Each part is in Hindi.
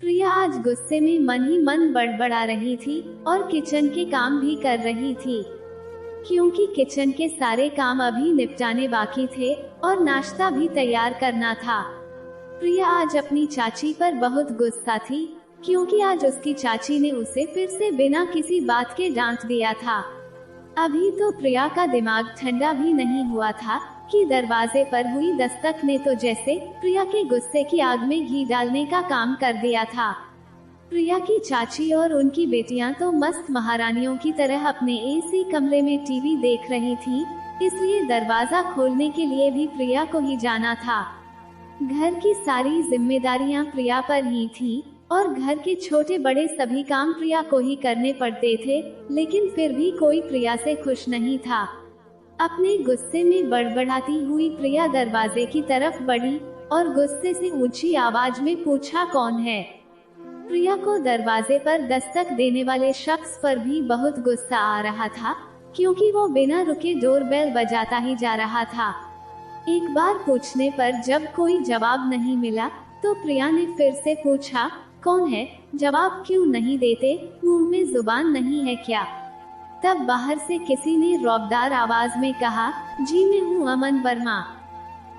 प्रिया आज गुस्से में मन ही मन बड़बड़ा रही थी और किचन के काम भी कर रही थी, क्योंकि किचन के सारे काम अभी निपटाने बाकी थे और नाश्ता भी तैयार करना था। प्रिया आज अपनी चाची पर बहुत गुस्सा थी, क्योंकि आज उसकी चाची ने उसे फिर से बिना किसी बात के डांट दिया था। अभी तो प्रिया का दिमाग ठंडा भी नहीं हुआ था कि दरवाजे पर हुई दस्तक ने तो जैसे प्रिया के गुस्से की आग में घी डालने का काम कर दिया था। प्रिया की चाची और उनकी बेटियां तो मस्त महारानियों की तरह अपने एसी कमरे में टीवी देख रही थी, इसलिए दरवाजा खोलने के लिए भी प्रिया को ही जाना था। घर की सारी जिम्मेदारियां प्रिया पर ही थी और घर के छोटे बड़े सभी काम प्रिया को ही करने पड़ते थे, लेकिन फिर भी कोई प्रिया से खुश नहीं था। अपने गुस्से में बड़बड़ाती हुई प्रिया दरवाजे की तरफ बढ़ी और गुस्से से ऊंची आवाज में पूछा, कौन है? प्रिया को दरवाजे पर दस्तक देने वाले शख्स पर भी बहुत गुस्सा आ रहा था, क्योंकि वो बिना रुके डोरबेल बजाता ही जा रहा था। एक बार पूछने पर जब कोई जवाब नहीं मिला तो प्रिया ने फिर से पूछा, कौन है? जवाब क्यों नहीं देते? मुंह में जुबान नहीं है क्या? तब बाहर से किसी ने रौबदार आवाज में कहा, जी मैं हूँ अमन वर्मा।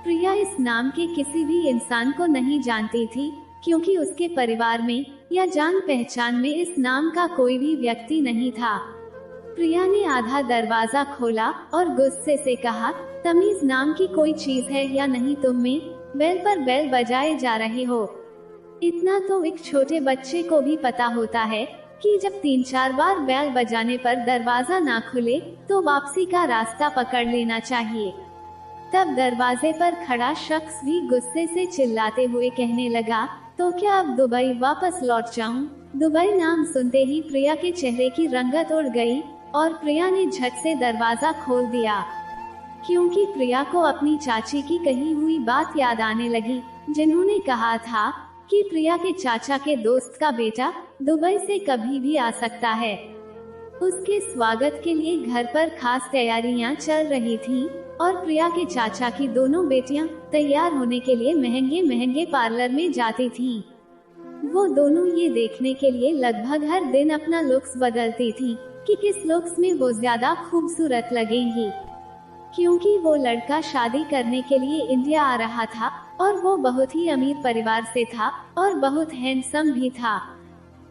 प्रिया इस नाम के किसी भी इंसान को नहीं जानती थी, क्योंकि उसके परिवार में या जान पहचान में इस नाम का कोई भी व्यक्ति नहीं था। प्रिया ने आधा दरवाजा खोला और गुस्से से कहा, तमीज नाम की कोई चीज है या नहीं तुम में? बेल पर बेल बजाए जा रहे हो। इतना तो एक छोटे बच्चे को भी पता होता है कि जब 3-4 बार बेल बजाने पर दरवाजा ना खुले तो वापसी का रास्ता पकड़ लेना चाहिए। तब दरवाजे पर खड़ा शख्स भी गुस्से से चिल्लाते हुए कहने लगा, तो क्या अब दुबई वापस लौट जाऊं? दुबई नाम सुनते ही प्रिया के चेहरे की रंगत उड़ गई और प्रिया ने झट से दरवाजा खोल दिया, क्योंकि प्रिया को अपनी चाची की कही हुई बात याद आने लगी, जिन्होंने कहा था कि प्रिया के चाचा के दोस्त का बेटा दुबई से कभी भी आ सकता है। उसके स्वागत के लिए घर पर खास तैयारियां चल रही थीं और प्रिया के चाचा की दोनों बेटियां तैयार होने के लिए महंगे महंगे पार्लर में जाती थीं। वो दोनों ये देखने के लिए लगभग हर दिन अपना लुक्स बदलती थीं कि किस लुक्स में वो ज्यादा खूबसूरत लगेंगी, क्योंकि वो लड़का शादी करने के लिए इंडिया आ रहा था और वो बहुत ही अमीर परिवार से था और बहुत हैंडसम भी था।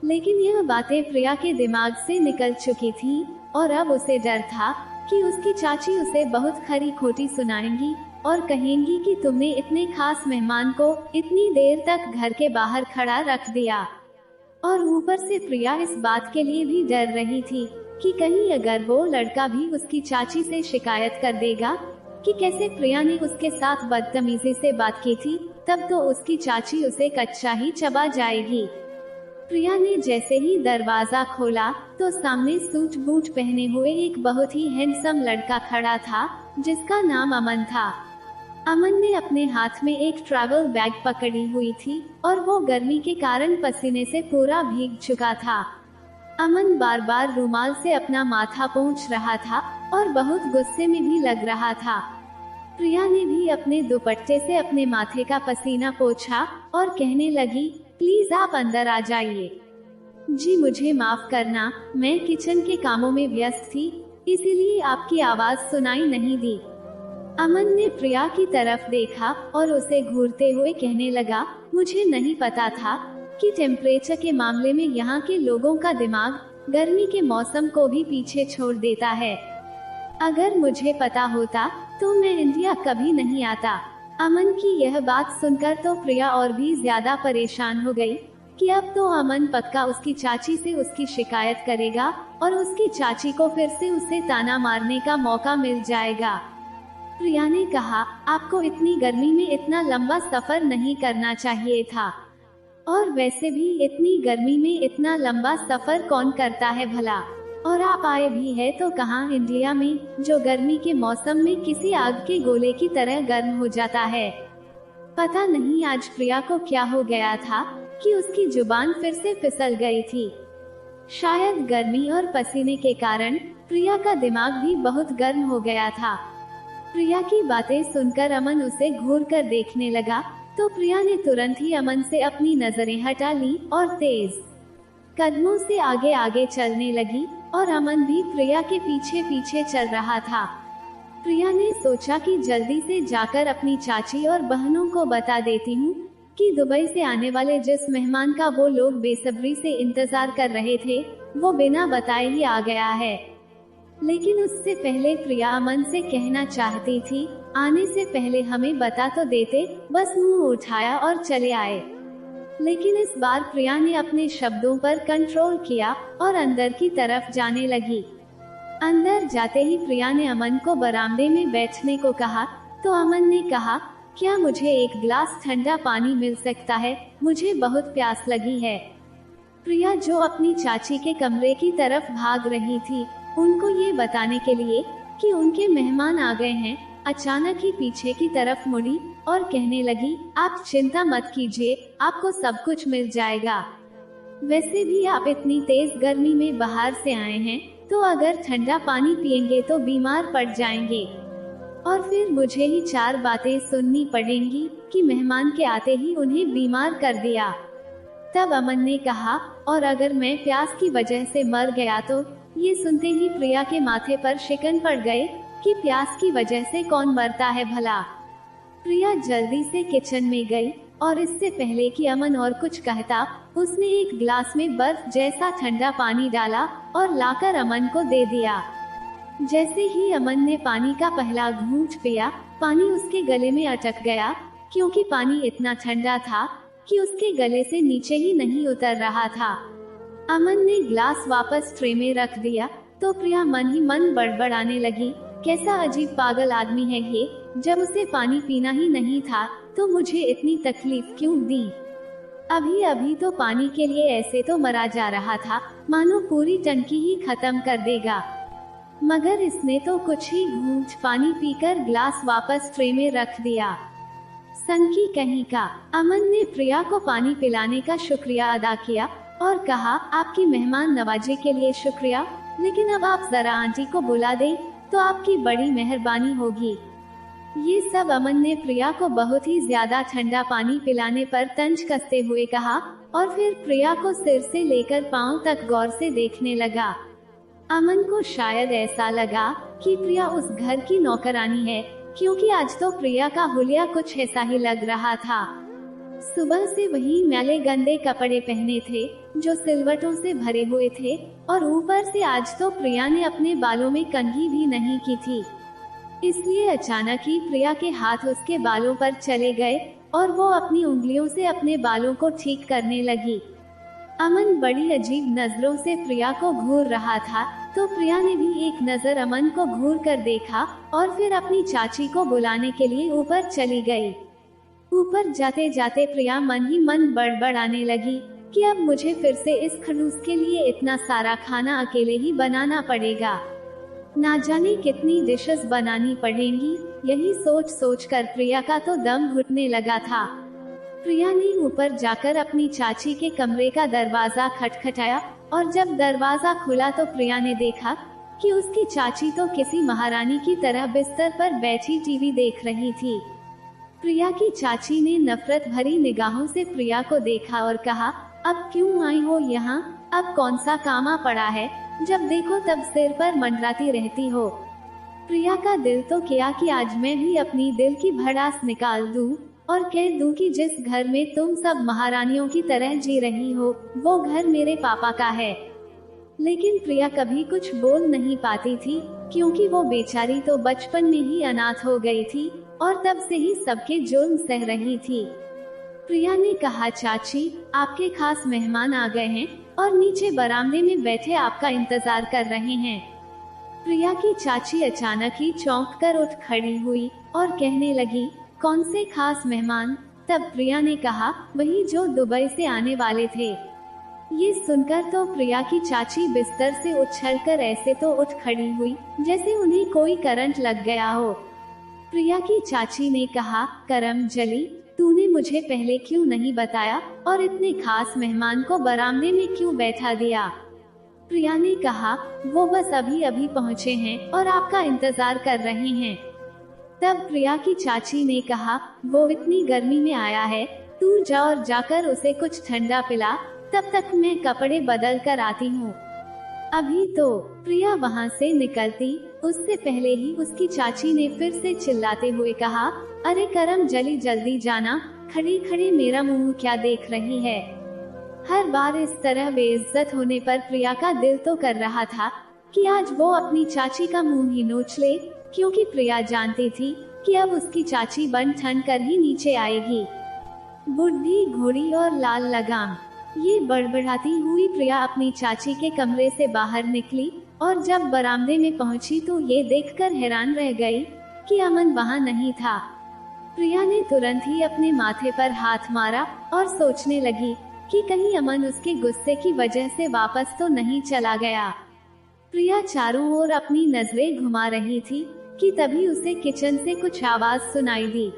लेकिन यह बातें प्रिया के दिमाग से निकल चुकी थी और अब उसे डर था कि उसकी चाची उसे बहुत खरी खोटी सुनाएंगी और कहेंगी कि तुमने इतने खास मेहमान को इतनी देर तक घर के बाहर खड़ा रख दिया। और ऊपर से प्रिया इस बात के लिए भी डर रही थी कि कहीं अगर वो लड़का भी उसकी चाची से शिकायत कर देगा कि कैसे प्रिया ने उसके साथ बदतमीजी से बात की थी, तब तो उसकी चाची उसे कच्चा ही चबा जाएगी। प्रिया ने जैसे ही दरवाजा खोला तो सामने सूट बूट पहने हुए एक बहुत ही हैंडसम लड़का खड़ा था, जिसका नाम अमन था। अमन ने अपने हाथ में एक ट्रैवल बैग पकड़ी हुई थी और वो गर्मी के कारण पसीने से पूरा भीग चुका था। अमन बार बार रुमाल से अपना माथा पोंछ रहा था और बहुत गुस्से में भी लग रहा था। प्रिया ने भी अपने दुपट्टे से अपने माथे का पसीना पोंछा और कहने लगी, प्लीज आप अंदर आ जाइए। जी मुझे माफ करना, मैं किचन के कामों में व्यस्त थी, इसीलिए आपकी आवाज सुनाई नहीं दी। अमन ने प्रिया की तरफ देखा और उसे घूरते हुए कहने लगा, मुझे नहीं पता था कि टेम्परेचर के मामले में यहाँ के लोगों का दिमाग गर्मी के मौसम को भी पीछे छोड़ देता है। अगर मुझे पता होता तो मैं इंडिया कभी नहीं आता। अमन की यह बात सुनकर तो प्रिया और भी ज्यादा परेशान हो गई कि अब तो अमन पक्का उसकी चाची से उसकी शिकायत करेगा और उसकी चाची को फिर से उसे ताना मारने का मौका मिल जाएगा। प्रिया ने कहा, आपको इतनी गर्मी में इतना लंबा सफर नहीं करना चाहिए था, और वैसे भी इतनी गर्मी में इतना लंबा सफर कौन करता है भला? और आप आए भी है तो कहाँ इंडिया में, जो गर्मी के मौसम में किसी आग के गोले की तरह गर्म हो जाता है। पता नहीं आज प्रिया को क्या हो गया था कि उसकी जुबान फिर से फिसल गई थी। शायद गर्मी और पसीने के कारण प्रिया का दिमाग भी बहुत गर्म हो गया था। प्रिया की बातें सुनकर अमन उसे घूर कर देखने लगा तो प्रिया ने तुरंत ही अमन से अपनी नजरें हटा ली और तेज कदमों से आगे आगे चलने लगी और अमन भी प्रिया के पीछे पीछे चल रहा था। प्रिया ने सोचा कि जल्दी से जाकर अपनी चाची और बहनों को बता देती हूँ कि दुबई से आने वाले जिस मेहमान का वो लोग बेसब्री से इंतजार कर रहे थे, वो बिना बताए ही आ गया है। लेकिन उससे पहले प्रिया अमन से कहना चाहती थी, आने से पहले हमें बता तो देते, बस मुंह उठाया और चले आए। लेकिन इस बार प्रिया ने अपने शब्दों पर कंट्रोल किया और अंदर की तरफ जाने लगी। अंदर जाते ही प्रिया ने अमन को बरामदे में बैठने को कहा, तो अमन ने कहा, क्या मुझे एक गिलास ठंडा पानी मिल सकता है, मुझे बहुत प्यास लगी है। प्रिया जो अपनी चाची के कमरे की तरफ भाग रही थी, उनको ये बताने के लिए कि उनके मेहमान आ गए हैं, अचानक ही पीछे की तरफ मुड़ी और कहने लगी, आप चिंता मत कीजिए, आपको सब कुछ मिल जाएगा। वैसे भी आप इतनी तेज गर्मी में बाहर से आए हैं, तो अगर ठंडा पानी पिएंगे तो बीमार पड़ जाएंगे और फिर मुझे ही 4 बातें सुननी पड़ेंगी कि मेहमान के आते ही उन्हें बीमार कर दिया। तब अमन ने कहा, और अगर मैं प्यास की वजह से मर गया तो? ये सुनते ही प्रिया के माथे पर शिकन पड़ गए कि प्यास की वजह से कौन मरता है भला। प्रिया जल्दी से किचन में गई और इससे पहले कि अमन और कुछ कहता, उसने एक गिलास में बर्फ जैसा ठंडा पानी डाला और लाकर अमन को दे दिया। जैसे ही अमन ने पानी का पहला घूंट पिया, पानी उसके गले में अटक गया, क्योंकि पानी इतना ठंडा था कि उसके गले से नीचे ही नहीं उतर रहा था। अमन ने गिलास वापस ट्रे में रख दिया तो प्रिया मन ही मन बड़बड़ाने लगी, कैसा अजीब पागल आदमी है ये, जब उसे पानी पीना ही नहीं था तो मुझे इतनी तकलीफ क्यों दी। अभी अभी तो पानी के लिए ऐसे तो मरा जा रहा था, मानो पूरी टंकी ही खत्म कर देगा, मगर इसने तो कुछ ही घूंट पानी पीकर गिलास वापस ट्रे में रख दिया। संकी कहीं का। अमन ने प्रिया को पानी पिलाने का शुक्रिया अदा किया और कहा, आपकी मेहमान नवाजी के लिए शुक्रिया, लेकिन अब आप जरा आंटी को बुला दें तो आपकी बड़ी मेहरबानी होगी। ये सब अमन ने प्रिया को बहुत ही ज्यादा ठंडा पानी पिलाने पर तंज कसते हुए कहा और फिर प्रिया को सिर से लेकर पांव तक गौर से देखने लगा। अमन को शायद ऐसा लगा कि प्रिया उस घर की नौकरानी है, क्योंकि आज तो प्रिया का हुलिया कुछ ऐसा ही लग रहा था। सुबह से वही मैले गंदे कपड़े पहने थे जो सिलवटों से भरे हुए थे और ऊपर से आज तो प्रिया ने अपने बालों में कंघी भी नहीं की थी। इसलिए अचानक ही प्रिया के हाथ उसके बालों पर चले गए और वो अपनी उंगलियों से अपने बालों को ठीक करने लगी। अमन बड़ी अजीब नजरों से प्रिया को घूर रहा था, तो प्रिया ने भी एक नजर अमन को घूर कर देखा और फिर अपनी चाची को बुलाने के लिए ऊपर चली गई। ऊपर जाते जाते प्रिया मन ही मन बड़बड़ाने लगी कि अब मुझे फिर से इस खड़ूस के लिए इतना सारा खाना अकेले ही बनाना पड़ेगा, ना जाने कितनी डिशेस बनानी पड़ेंगी। यही सोच सोच कर प्रिया का तो दम घुटने लगा था। प्रिया ने ऊपर जाकर अपनी चाची के कमरे का दरवाजा खटखटाया और जब दरवाजा खुला तो प्रिया ने देखा कि उसकी चाची तो किसी महारानी की तरह बिस्तर पर बैठी टीवी देख रही थी। प्रिया की चाची ने नफरत भरी निगाहों से प्रिया को देखा और कहा, अब क्यों आई हो यहाँ, अब कौन सा कामा पड़ा है, जब देखो तब सिर पर मंडराती रहती हो। प्रिया का दिल तो किया कि आज मैं भी अपनी दिल की भड़ास निकाल दूं और कह दूं कि जिस घर में तुम सब महारानियों की तरह जी रही हो, वो घर मेरे पापा का है। लेकिन प्रिया कभी कुछ बोल नहीं पाती थी, क्योंकि वो बेचारी तो बचपन में ही अनाथ हो गई थी और तब से ही सबके जुल्म सह रही थी। प्रिया ने कहा, चाची आपके खास मेहमान आ गए हैं और नीचे बरामदे में बैठे आपका इंतजार कर रहे हैं। प्रिया की चाची अचानक ही चौंक कर उठ खड़ी हुई और कहने लगी, कौन से खास मेहमान? तब प्रिया ने कहा, वही जो दुबई से आने वाले थे। ये सुनकर तो प्रिया की चाची बिस्तर से उछलकर ऐसे तो उठ खड़ी हुई जैसे उन्हें कोई करंट लग गया हो। प्रिया की चाची ने कहा, करम जली, तूने मुझे पहले क्यों नहीं बताया और इतने खास मेहमान को बरामदे में क्यों बैठा दिया? प्रिया ने कहा, वो बस अभी अभी पहुँचे हैं और आपका इंतजार कर रहे हैं। तब प्रिया की चाची ने कहा, वो इतनी गर्मी में आया है, तू जा और जाकर उसे कुछ ठंडा पिला, तब तक मैं कपड़े बदल कर आती हूँ। अभी तो प्रिया वहाँ से निकलती, उससे पहले ही उसकी चाची ने फिर से चिल्लाते हुए कहा, अरे करम जली जल्दी जाना, खड़ी खड़ी मेरा मुंह क्या देख रही है। हर बार इस तरह बेइज्जत होने पर प्रिया का दिल तो कर रहा था कि आज वो अपनी चाची का मुंह ही नोच ले, क्योंकि प्रिया जानती थी कि अब उसकी चाची बन ठन कर ही नीचे आएगी। बुढ़ी घोड़ी और लाल लगाम। ये बड़बड़ाती हुई प्रिया अपनी चाची के कमरे से बाहर निकली और जब बरामदे में पहुंची तो ये देखकर हैरान रह गई कि अमन वहां नहीं था। प्रिया ने तुरंत ही अपने माथे पर हाथ मारा और सोचने लगी कि कहीं अमन उसके गुस्से की वजह से वापस तो नहीं चला गया। प्रिया चारों ओर अपनी नजरें घुमा रही थी कि तभी उसे किचन से कुछ आवाज सुनाई दी।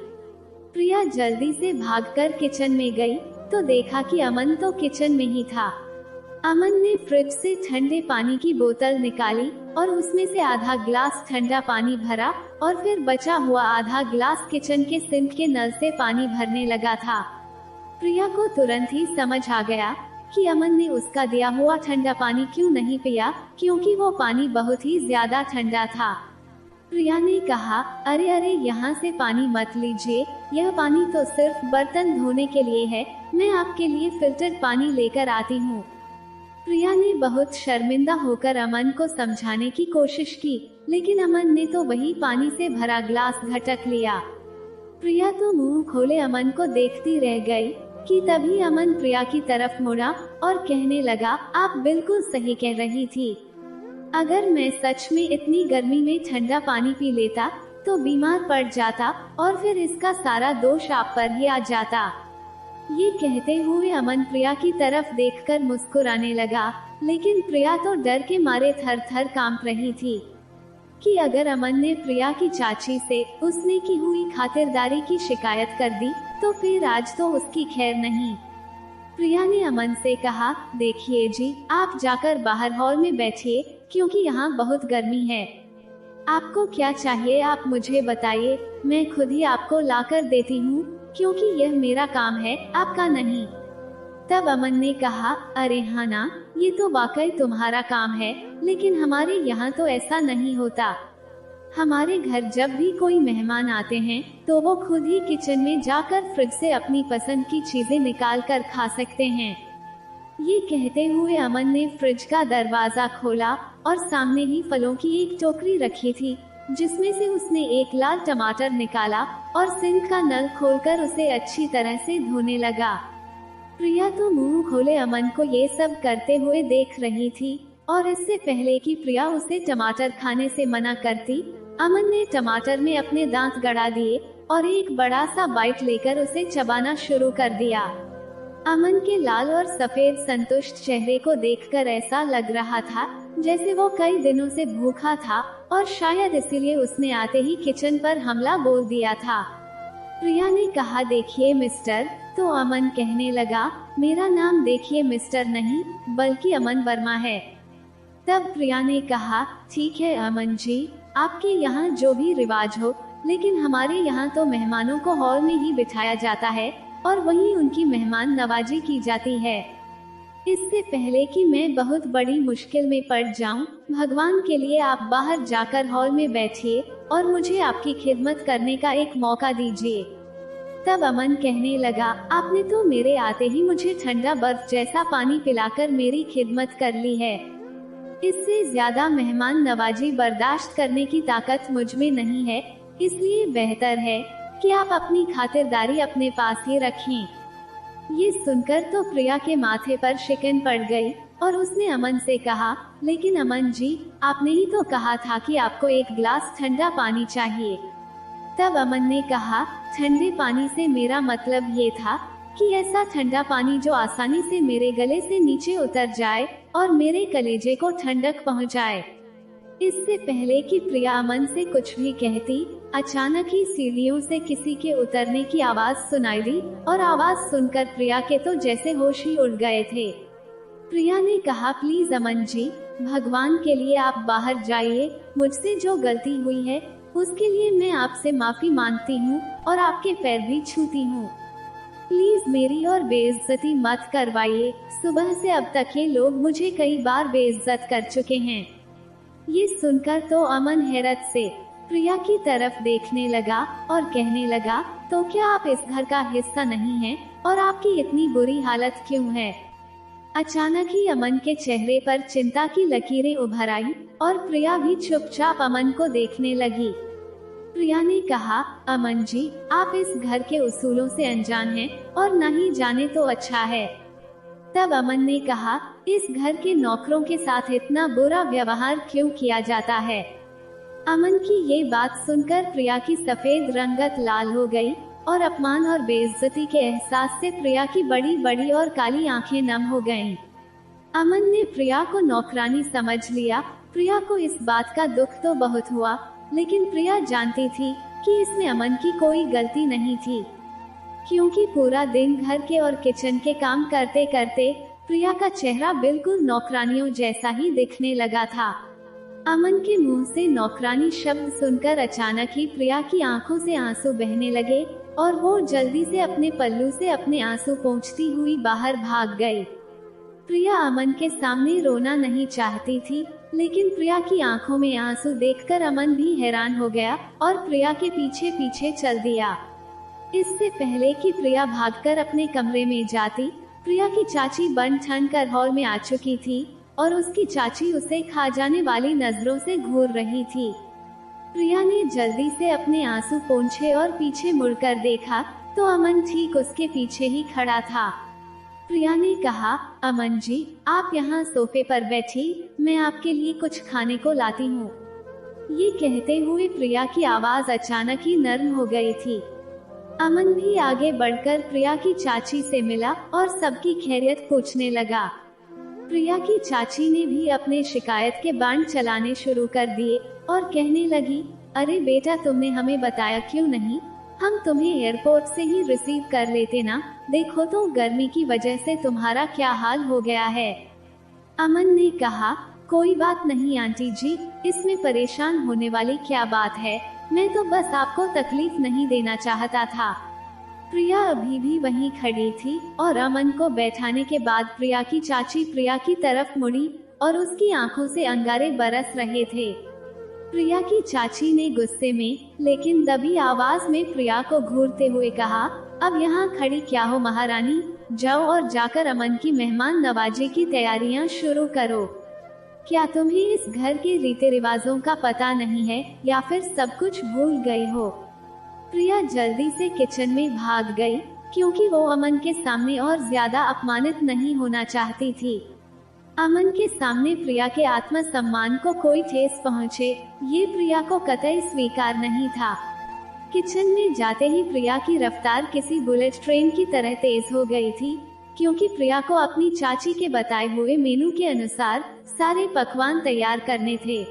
प्रिया जल्दी से भागकर किचन में गई तो देखा कि अमन तो किचन में ही था। अमन ने फ्रिज से ठंडे पानी की बोतल निकाली और उसमें से आधा ग्लास ठंडा पानी भरा और फिर बचा हुआ आधा ग्लास किचन के सिंक के नल से पानी भरने लगा था। प्रिया को तुरंत ही समझ आ गया कि अमन ने उसका दिया हुआ ठंडा पानी क्यों नहीं पिया, क्योंकि वो पानी बहुत ही ज्यादा ठंडा था। प्रिया ने कहा, अरे अरे यहाँ से पानी मत लीजिए, यह पानी तो सिर्फ बर्तन धोने के लिए है, मैं आपके लिए फिल्टर्ड पानी लेकर आती हूँ। प्रिया ने बहुत शर्मिंदा होकर अमन को समझाने की कोशिश की, लेकिन अमन ने तो वही पानी से भरा ग्लास घटक लिया। प्रिया तो मुंह खोले अमन को देखती रह गई कि तभी अमन प्रिया की तरफ मुड़ा और कहने लगा, आप बिल्कुल सही कह रही थी। अगर मैं सच में इतनी गर्मी में ठंडा पानी पी लेता तो बीमार पड़ जाता और फिर इसका सारा दोष आप पर ही आ जाता। ये कहते हुए अमन प्रिया की तरफ देखकर मुस्कुराने लगा, लेकिन प्रिया तो डर के मारे थर थर कांप रही थी कि अगर अमन ने प्रिया की चाची से उसने की हुई खातिरदारी की शिकायत कर दी तो फिर आज तो उसकी खैर नहीं। प्रिया ने अमन से कहा, देखिए जी, आप जाकर बाहर हॉल में बैठिए, क्योंकि यहाँ बहुत गर्मी है। आपको क्या चाहिए आप मुझे बताइए, मैं खुद ही आपको लाकर देती हूँ, क्योंकि यह मेरा काम है, आपका नहीं। तब अमन ने कहा, अरे हाँ ना, ये तो वाकई तुम्हारा काम है, लेकिन हमारे यहाँ तो ऐसा नहीं होता। हमारे घर जब भी कोई मेहमान आते हैं तो वो खुद ही किचन में जाकर फ्रिज से अपनी पसंद की चीजें निकाल कर खा सकते हैं। ये कहते हुए अमन ने फ्रिज का दरवाजा खोला और सामने ही फलों की एक टोकरी रखी थी, जिसमें से उसने एक लाल टमाटर निकाला और सिंक का नल खोलकर उसे अच्छी तरह से धोने लगा। प्रिया तो मुंह खोले अमन को ये सब करते हुए देख रही थी और इससे पहले कि प्रिया उसे टमाटर खाने से मना करती, अमन ने टमाटर में अपने दांत गड़ा दिए और एक बड़ा सा बाइट लेकर उसे चबाना शुरू कर दिया। अमन के लाल और सफेद संतुष्ट चेहरे को देखकर ऐसा लग रहा था जैसे वो कई दिनों से भूखा था और शायद इसीलिए उसने आते ही किचन पर हमला बोल दिया था। प्रिया ने कहा, देखिए मिस्टर, तो अमन कहने लगा, मेरा नाम देखिए मिस्टर नहीं बल्कि अमन वर्मा है। तब प्रिया ने कहा, ठीक है अमन जी, आपके यहाँ जो भी रिवाज हो, लेकिन हमारे यहाँ तो मेहमानों को हॉल में ही बिठाया जाता है और वहीं उनकी मेहमान नवाजी की जाती है। इससे पहले कि मैं बहुत बड़ी मुश्किल में पड़ जाऊं, भगवान के लिए आप बाहर जाकर हॉल में बैठिए और मुझे आपकी खिदमत करने का एक मौका दीजिए। तब अमन कहने लगा, आपने तो मेरे आते ही मुझे ठंडा बर्फ जैसा पानी पिलाकर मेरी खिदमत कर ली है। इससे ज्यादा मेहमान नवाजी बर्दाश्त करने की ताकत मुझ में नहीं है, इसलिए बेहतर है कि आप अपनी खातिरदारी अपने पास ही रखें। ये सुनकर तो प्रिया के माथे पर शिकन पड़ गई और उसने अमन से कहा, लेकिन अमन जी, आपने ही तो कहा था कि आपको एक गिलास ठंडा पानी चाहिए। तब अमन ने कहा, ठंडे पानी से मेरा मतलब ये था कि ऐसा ठंडा पानी जो आसानी से मेरे गले से नीचे उतर जाए और मेरे कलेजे को ठंडक पहुंचाए। इससे पहले कि प्रिया अमन से कुछ भी कहती, अचानक ही सीढ़ियों से किसी के उतरने की आवाज सुनाई दी और आवाज सुनकर प्रिया के तो जैसे होश ही उड़ गए थे। प्रिया ने कहा, प्लीज अमन जी, भगवान के लिए आप बाहर जाइए, मुझसे जो गलती हुई है उसके लिए मैं आपसे माफी मांगती हूँ और आपके पैर भी छूती हूँ। प्लीज मेरी और बेइज्जती मत करवाइए। सुबह से अब तक ये लोग मुझे कई बार बेइज्जत कर चुके हैं। ये सुनकर तो अमन हैरत से प्रिया की तरफ देखने लगा और कहने लगा, तो क्या आप इस घर का हिस्सा नहीं हैं? और आपकी इतनी बुरी हालत क्यों है? अचानक ही अमन के चेहरे पर चिंता की लकीरें उभर आई और प्रिया भी चुपचाप अमन को देखने लगी। प्रिया ने कहा, अमन जी, आप इस घर के उसूलों से अनजान हैं और न ही जाने तो अच्छा है। तब अमन ने कहा, इस घर के नौकरों के साथ इतना बुरा व्यवहार क्यों किया जाता है? अमन की ये बात सुनकर प्रिया की सफेद रंगत लाल हो गई और अपमान और बेइज्जती के एहसास से प्रिया की बड़ी बड़ी और काली आंखें नम हो गईं। अमन ने प्रिया को नौकरानी समझ लिया। प्रिया को इस बात का दुख तो बहुत हुआ, लेकिन प्रिया जानती थी कि इसमें अमन की कोई गलती नहीं थी, क्योंकि पूरा दिन घर के और किचन के काम करते करते प्रिया का चेहरा बिल्कुल नौकरानियों जैसा ही दिखने लगा था। अमन के मुंह से नौकरानी शब्द सुनकर अचानक ही प्रिया की आंखों से आंसू बहने लगे और वो जल्दी से अपने पल्लू से अपने आंसू पोंछती हुई बाहर भाग गई। प्रिया अमन के सामने रोना नहीं चाहती थी, लेकिन प्रिया की आंखों में आंसू देखकर अमन भी हैरान हो गया और प्रिया के पीछे पीछे चल दिया। इससे पहले कि प्रिया भागकर अपने कमरे में जाती, प्रिया की चाची बन ठन कर हॉल में आ चुकी थी और उसकी चाची उसे खा जाने वाली नजरों से घूर रही थी। प्रिया ने जल्दी से अपने आंसू पोंछे और पीछे मुड़कर देखा तो अमन ठीक उसके पीछे ही खड़ा था। प्रिया ने कहा, अमन जी, आप यहाँ सोफे पर बैठी, मैं आपके लिए कुछ खाने को लाती हूँ। ये कहते हुए प्रिया की आवाज अचानक ही नर्म हो गई थी। अमन भी आगे बढ़कर प्रिया की चाची से मिला और सबकी खैरियत पूछने लगा। प्रिया की चाची ने भी अपने शिकायत के बाण चलाने शुरू कर दिए और कहने लगी, अरे बेटा, तुमने हमें बताया क्यों नहीं? हम तुम्हें एयरपोर्ट से ही रिसीव कर लेते ना। देखो तो गर्मी की वजह से तुम्हारा क्या हाल हो गया है। अमन ने कहा, कोई बात नहीं आंटी जी, इसमें परेशान होने वाली क्या बात है, मैं तो बस आपको तकलीफ नहीं देना चाहता था। प्रिया अभी भी वहीं खड़ी थी और अमन को बैठाने के बाद प्रिया की चाची प्रिया की तरफ मुड़ी और उसकी आंखों से अंगारे बरस रहे थे। प्रिया की चाची ने गुस्से में लेकिन दबी आवाज में प्रिया को घूरते हुए कहा, अब यहाँ खड़ी क्या हो महारानी, जाओ और जाकर अमन की मेहमान नवाजी की तैयारियां शुरू करो। क्या तुम्हें इस घर के रीति रिवाजों का पता नहीं है या फिर सब कुछ भूल गई हो? प्रिया जल्दी से किचन में भाग गई, क्योंकि वो अमन के सामने और ज्यादा अपमानित नहीं होना चाहती थी। अमन के सामने प्रिया के आत्मसम्मान को कोई ठेस पहुंचे, ये प्रिया को कतई स्वीकार नहीं था। किचन में जाते ही प्रिया की रफ्तार किसी बुलेट ट्रेन की तरह तेज हो गई थी, क्योंकि प्रिया को अपनी चाची के बताए हुए मेनू के अनुसार सारे पकवान तैयार करने थे।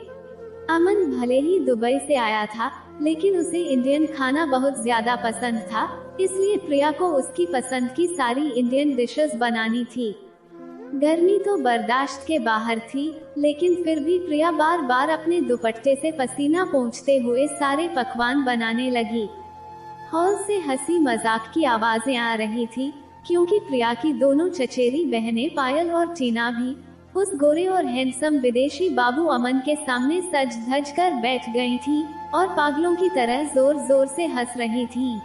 अमन भले ही दुबई से आया था, लेकिन उसे इंडियन खाना बहुत ज्यादा पसंद था, इसलिए प्रिया को उसकी पसंद की सारी इंडियन डिशेस बनानी थी। गर्मी तो बर्दाश्त के बाहर थी, लेकिन फिर भी प्रिया बार बार अपने दुपट्टे से पसीना पोंछते हुए सारे पकवान बनाने लगी। हॉल से हंसी मजाक की आवाजें आ रही थी, क्योंकि प्रिया की दोनों चचेरी बहनें पायल और टीना भी उस गोरे और हैंडसम विदेशी बाबू अमन के सामने सज धज कर बैठ गई थी और पागलों की तरह जोर जोर से हंस रही थी।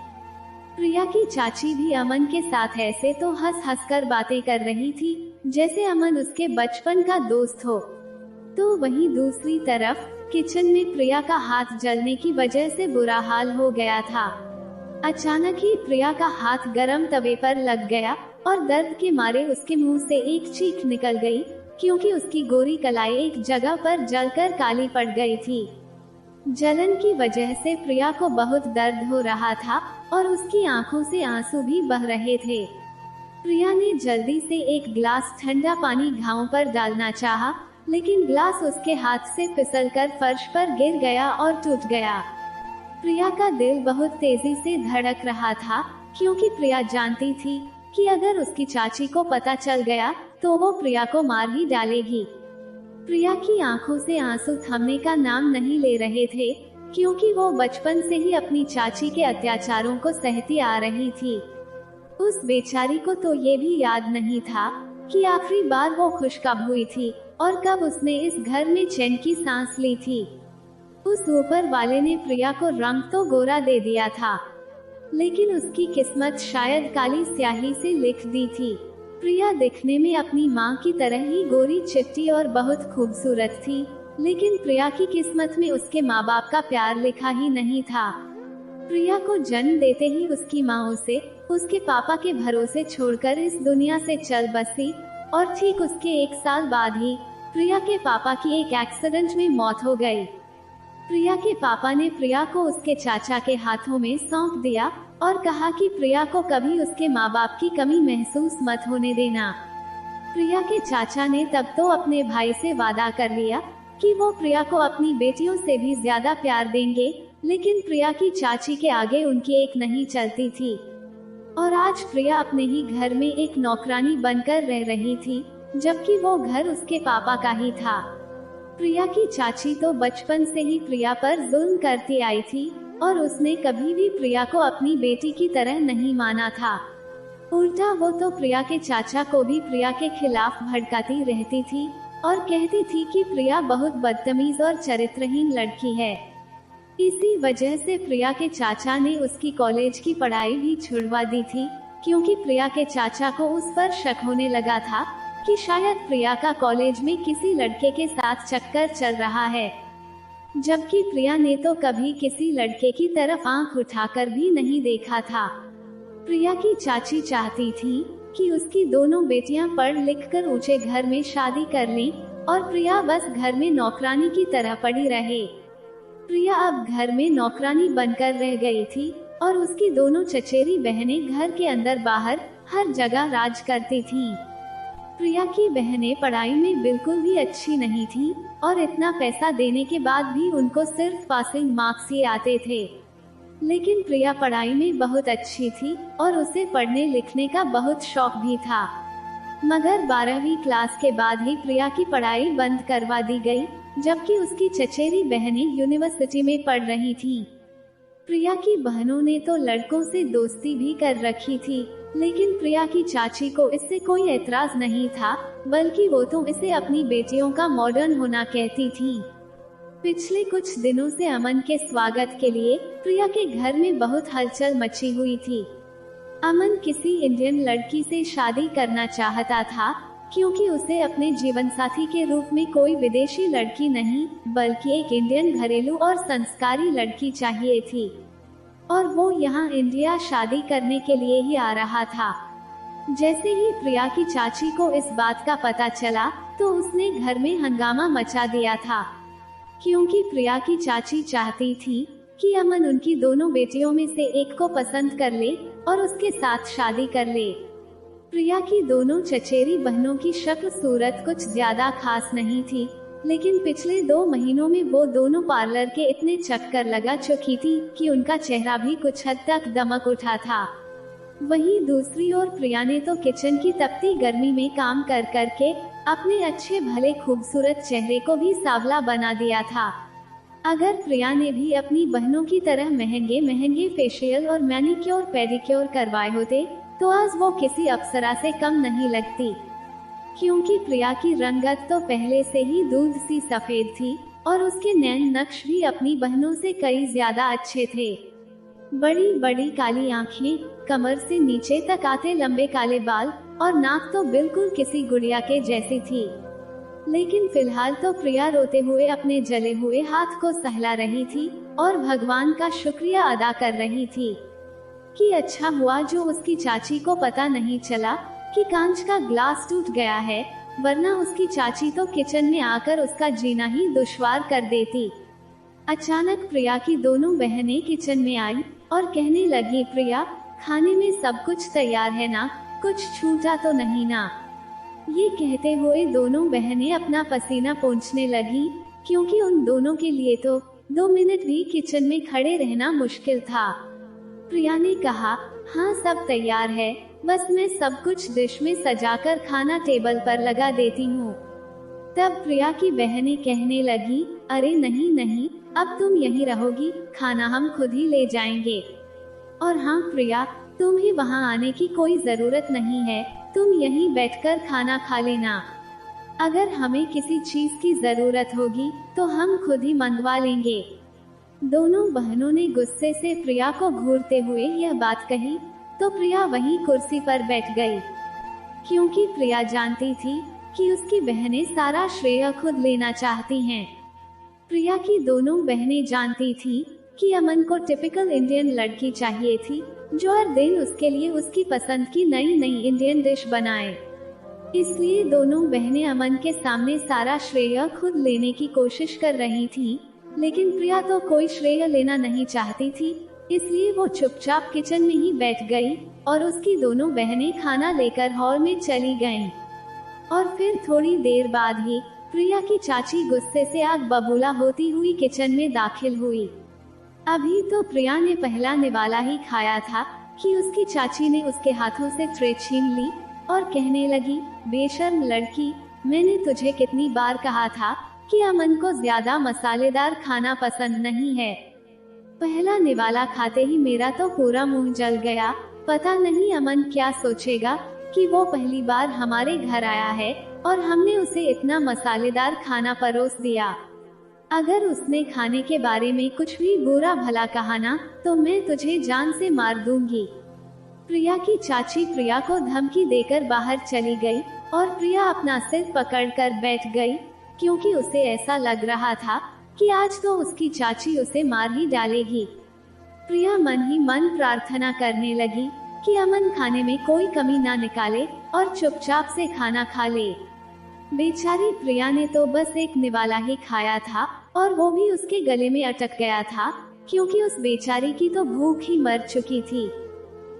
प्रिया की चाची भी अमन के साथ ऐसे तो हंस हंस कर बातें कर रही थी जैसे अमन उसके बचपन का दोस्त हो। तो वहीं दूसरी तरफ किचन में प्रिया का हाथ जलने की वजह से बुरा हाल हो गया था। अचानक ही प्रिया का हाथ गरम तवे पर लग गया और दर्द के मारे उसके मुंह से एक चीख निकल गई, क्योंकि उसकी गोरी कलाई एक जगह पर जलकर काली पड़ गई थी। जलन की वजह से प्रिया को बहुत दर्द हो रहा था और उसकी आंखों से आंसू भी बह रहे थे। प्रिया ने जल्दी से एक गिलास ठंडा पानी घावों पर डालना चाहा, लेकिन गिलास उसके हाथ से फिसलकर फर्श पर गिर गया और टूट गया। प्रिया का दिल बहुत तेजी से धड़क रहा था, क्योंकि प्रिया जानती थी कि अगर उसकी चाची को पता चल गया तो वो प्रिया को मार ही डालेगी। प्रिया की आंखों से आंसू थमने का नाम नहीं ले रहे थे, क्योंकि वो बचपन से ही अपनी चाची के अत्याचारों को सहती आ रही थी। उस बेचारी को तो ये भी याद नहीं था कि आखिरी बार वो खुश कब हुई थी और कब उसने इस घर में चैन की सांस ली थी। उस ऊपर वाले ने प्रिया को रंग तो गोरा दे दिया था, लेकिन उसकी किस्मत शायद काली स्याही से लिख दी थी। प्रिया दिखने में अपनी माँ की तरह ही गोरी चिट्टी और बहुत खूबसूरत थी, लेकिन प्रिया की किस्मत में उसके माँ बाप का प्यार लिखा ही नहीं था। प्रिया को जन्म देते ही उसकी माँ उसे उसके पापा के भरोसे छोड़कर इस दुनिया से चल बसी और ठीक उसके 1 साल बाद ही प्रिया के पापा की एक एक्सीडेंट में मौत हो गई। प्रिया के पापा ने प्रिया को उसके चाचा के हाथों में सौंप दिया और कहा कि प्रिया को कभी उसके माँ बाप की कमी महसूस मत होने देना। प्रिया के चाचा ने तब तो अपने भाई से वादा कर लिया कि वो प्रिया को अपनी बेटियों से भी ज्यादा प्यार देंगे, लेकिन प्रिया की चाची के आगे उनकी एक नहीं चलती थी और आज प्रिया अपने ही घर में एक नौकरानी बनकर रह रही थी, जबकि वो घर उसके पापा का ही था। प्रिया की चाची तो बचपन से ही प्रिया पर जुल्म करती आई थी और उसने कभी भी प्रिया को अपनी बेटी की तरह नहीं माना था। उल्टा वो तो प्रिया के चाचा को भी प्रिया के खिलाफ भड़काती रहती थी और कहती थी कि प्रिया बहुत बदतमीज और चरित्रहीन लड़की है। इसी वजह से प्रिया के चाचा ने उसकी कॉलेज की पढ़ाई भी छुड़वा दी थी, क्योंकि प्रिया के चाचा को उस पर शक होने लगा था कि शायद प्रिया का कॉलेज में किसी लड़के के साथ चक्कर चल रहा है, जबकि प्रिया ने तो कभी किसी लड़के की तरफ आंख उठाकर भी नहीं देखा था। प्रिया की चाची चाहती थी कि उसकी दोनों बेटियां पढ़ लिख कर ऊंचे घर में शादी कर लें और प्रिया बस घर में नौकरानी की तरह पड़ी रहे। प्रिया अब घर में नौकरानी बनकर रह गई थी और उसकी दोनों चचेरी बहनें घर के अंदर बाहर हर जगह राज करती थीं। प्रिया की बहनें पढ़ाई में बिल्कुल भी अच्छी नहीं थीं और इतना पैसा देने के बाद भी उनको सिर्फ पासिंग मार्क्स ही आते थे, लेकिन प्रिया पढ़ाई में बहुत अच्छी थी और उसे पढ़ने लिखने का बहुत शौक भी था। मगर 12वीं क्लास के बाद ही प्रिया की पढ़ाई बंद करवा दी गई, जबकि उसकी चचेरी बहनें यूनिवर्सिटी में पढ़ रही थीं। प्रिया की बहनों ने तो लड़कों से दोस्ती भी कर रखी थी, लेकिन प्रिया की चाची को इससे कोई एतराज नहीं था, बल्कि वो तो इसे अपनी बेटियों का मॉडर्न होना कहती थी। पिछले कुछ दिनों से अमन के स्वागत के लिए प्रिया के घर में बहुत हलचल मची हुई थी। अमन किसी इंडियन लड़की से शादी करना चाहता था, क्योंकि उसे अपने जीवन साथी के रूप में कोई विदेशी लड़की नहीं, बल्कि एक इंडियन घरेलू और संस्कारी लड़की चाहिए थी, और वो यहाँ इंडिया शादी करने के लिए ही आ रहा था। जैसे ही प्रिया की चाची को इस बात का पता चला, तो उसने घर में हंगामा मचा दिया था, क्योंकि प्रिया की चाची चाहती थी कि अमन उनकी दोनों बेटियों में से एक को पसंद कर ले और उसके साथ शादी कर ले। प्रिया की दोनों चचेरी बहनों की शक्ल सूरत कुछ ज्यादा खास नहीं थी, लेकिन पिछले 2 महीनों में वो दोनों पार्लर के इतने चक्कर लगा चुकी थी कि उनका चेहरा भी कुछ हद तक दमक उठा था। वहीं दूसरी ओर प्रिया ने तो किचन की तपती गर्मी में काम कर करके अपने अच्छे भले खूबसूरत चेहरे को भी सांवला बना दिया था। अगर प्रिया ने भी अपनी बहनों की तरह महंगे महंगे फेशियल और मैनिक्योर पेडिक्योर करवाए होते, तो आज वो किसी अप्सरा से कम नहीं लगती, क्योंकि प्रिया की रंगत तो पहले से ही दूध सी सफेद थी और उसके नैन नक्श भी अपनी बहनों से कई ज्यादा अच्छे थे। बड़ी बड़ी काली आँखें, कमर से नीचे तक आते लंबे काले बाल और नाक तो बिल्कुल किसी गुड़िया के जैसी थी। लेकिन फिलहाल तो प्रिया रोते हुए अपने जले हुए हाथ को सहला रही थी और भगवान का शुक्रिया अदा कर रही थी कि अच्छा हुआ जो उसकी चाची को पता नहीं चला कि कांच का ग्लास टूट गया है, वरना उसकी चाची तो किचन में आकर उसका जीना ही दुश्वार कर देती। अचानक प्रिया की दोनों बहनें किचन में आई और कहने लगी, प्रिया खाने में सब कुछ तैयार है ना, कुछ छूटा तो नहीं ना। ये कहते हुए दोनों बहनें अपना पसीना पोंछने लगी, क्योंकि उन दोनों के लिए तो 2 मिनट भी किचन में खड़े रहना मुश्किल था। प्रिया ने कहा, हाँ सब तैयार है, बस मैं सब कुछ डिश में सजाकर खाना टेबल पर लगा देती हूँ। तब प्रिया की बहनें कहने लगी, अरे नहीं नहीं, अब तुम यहीं रहोगी, खाना हम खुद ही ले जाएंगे। और हाँ प्रिया, तुम्हें वहाँ आने की कोई जरूरत नहीं है, तुम यहीं बैठकर खाना खा लेना। अगर हमें किसी चीज की जरूरत होगी तो हम खुद ही मंगवा लेंगे। दोनों बहनों ने गुस्से से प्रिया को घूरते हुए यह बात कही तो प्रिया वहीं कुर्सी पर बैठ गई, क्योंकि प्रिया जानती थी कि उसकी बहनें सारा श्रेय खुद लेना चाहती हैं। प्रिया की दोनों बहनें जानती थी कि अमन को टिपिकल इंडियन लड़की चाहिए थी, जो हर दिन उसके लिए उसकी पसंद की नई नई इंडियन डिश बनाए। इसलिए दोनों बहनें अमन के सामने सारा श्रेय खुद लेने की कोशिश कर रही थीं, लेकिन प्रिया तो कोई श्रेय लेना नहीं चाहती थी, इसलिए वो चुपचाप किचन में ही बैठ गई और उसकी दोनों बहनें खाना लेकर हॉल में चली गईं। और फिर थोड़ी देर बाद ही प्रिया की चाची गुस्से से आग बबूला होती हुई किचन में दाखिल हुई। अभी तो प्रिया ने पहला निवाला ही खाया था कि उसकी चाची ने उसके हाथों से ट्रे छीन ली और कहने लगी, बेशर्म लड़की, मैंने तुझे कितनी बार कहा था कि अमन को ज्यादा मसालेदार खाना पसंद नहीं है। पहला निवाला खाते ही मेरा तो पूरा मुंह जल गया। पता नहीं अमन क्या सोचेगा कि वो पहली बार हमारे घर आया है और हमने उसे इतना मसालेदार खाना परोस दिया। अगर उसने खाने के बारे में कुछ भी बुरा भला कहा ना, तो मैं तुझे जान से मार दूंगी। प्रिया की चाची प्रिया को धमकी देकर बाहर चली गई और प्रिया अपना सिर पकड़कर बैठ गई, क्योंकि उसे ऐसा लग रहा था कि आज तो उसकी चाची उसे मार ही डालेगी। प्रिया मन ही मन प्रार्थना करने लगी कि अमन खाने में कोई कमी ना निकाले और चुपचाप से खाना खा ले। बेचारी प्रिया ने तो बस एक निवाला ही खाया था और वो भी उसके गले में अटक गया था, क्योंकि उस बेचारी की तो भूख ही मर चुकी थी।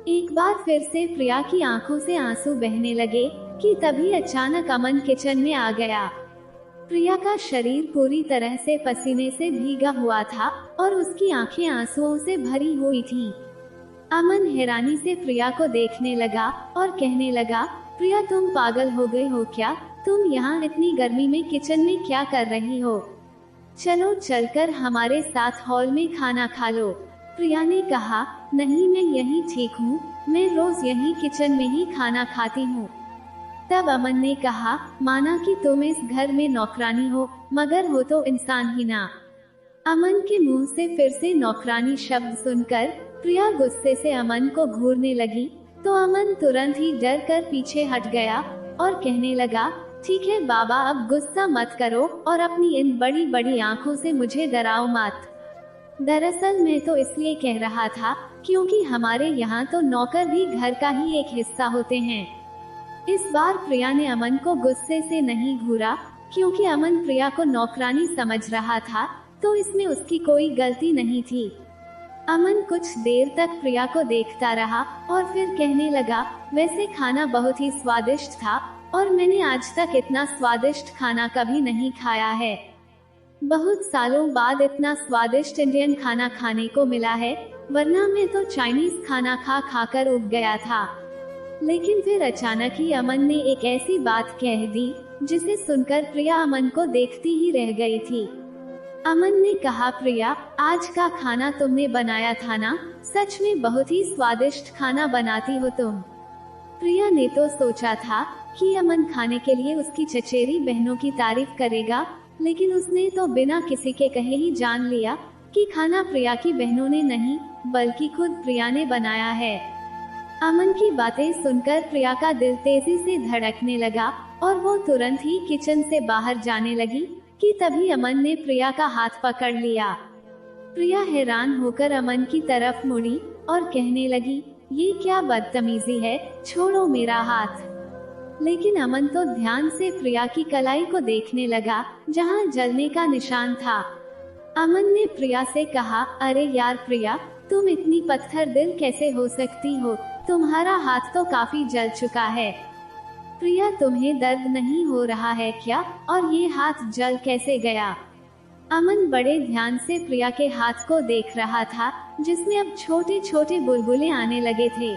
एक बार फिर से प्रिया की आंखों से आंसू बहने लगे कि तभी अचानक अमन किचन में आ गया। प्रिया का शरीर पूरी तरह से पसीने से भीगा हुआ था और उसकी आंखें आंसुओं से भरी हुई थीं। अमन हैरानी से प्रिया को देखने लगा और कहने लगा, प्रिया तुम पागल हो गई हो क्या? तुम यहाँ इतनी गर्मी में किचन में क्या कर रही हो? चलो चलकर हमारे साथ हॉल में खाना खा लो। प्रिया ने कहा, नहीं मैं यहीं ठीक हूँ, मैं रोज यहीं किचन में ही खाना खाती हूँ। तब अमन ने कहा, माना कि तुम इस घर में नौकरानी हो, मगर हो तो इंसान ही ना। अमन के मुंह से फिर से नौकरानी शब्द सुनकर प्रिया गुस्से से अमन को घूरने लगी, तो अमन तुरंत ही डर कर पीछे हट गया और कहने लगा, ठीक है बाबा, अब गुस्सा मत करो और अपनी इन बड़ी बड़ी आंखों से मुझे डराओ मत। दरअसल मैं तो इसलिए कह रहा था क्योंकि हमारे यहाँ तो नौकर भी घर का ही एक हिस्सा होते हैं। इस बार प्रिया ने अमन को गुस्से से नहीं घूरा, क्योंकि अमन प्रिया को नौकरानी समझ रहा था, तो इसमें उसकी कोई गलती नहीं थी। अमन कुछ देर तक प्रिया को देखता रहा और फिर कहने लगा, वैसे खाना बहुत ही स्वादिष्ट था और मैंने आज तक इतना स्वादिष्ट खाना कभी नहीं खाया है। बहुत सालों बाद इतना स्वादिष्ट इंडियन खाना खाने को मिला है, वरना मैं तो चाइनीज खाना खा खाकर उब गया था। लेकिन फिर अचानक ही अमन ने एक ऐसी बात कह दी जिसे सुनकर प्रिया अमन को देखती ही रह गई थी। अमन ने कहा, प्रिया आज का खाना तुमने बनाया था ना? सच में बहुत ही स्वादिष्ट खाना बनाती हो तुम। प्रिया ने तो सोचा था कि अमन खाने के लिए उसकी चचेरी बहनों की तारीफ करेगा, लेकिन उसने तो बिना किसी के कहे ही जान लिया कि खाना प्रिया की बहनों ने नहीं बल्कि खुद प्रिया ने बनाया है। अमन की बातें सुनकर प्रिया का दिल तेजी से धड़कने लगा और वो तुरंत ही किचन से बाहर जाने लगी कि तभी अमन ने प्रिया का हाथ पकड़ लिया। प्रिया हैरान होकर अमन की तरफ मुड़ी और कहने लगी, ये क्या बदतमीजी है, छोड़ो मेरा हाथ। लेकिन अमन तो ध्यान से प्रिया की कलाई को देखने लगा जहां जलने का निशान था। अमन ने प्रिया से कहा, अरे यार प्रिया, तुम इतनी पत्थर दिल कैसे हो सकती हो? तुम्हारा हाथ तो काफी जल चुका है। प्रिया तुम्हें दर्द नहीं हो रहा है क्या? और ये हाथ जल कैसे गया? अमन बड़े ध्यान से प्रिया के हाथ को देख रहा था, जिसमें अब छोटे छोटे बुलबुले आने लगे थे।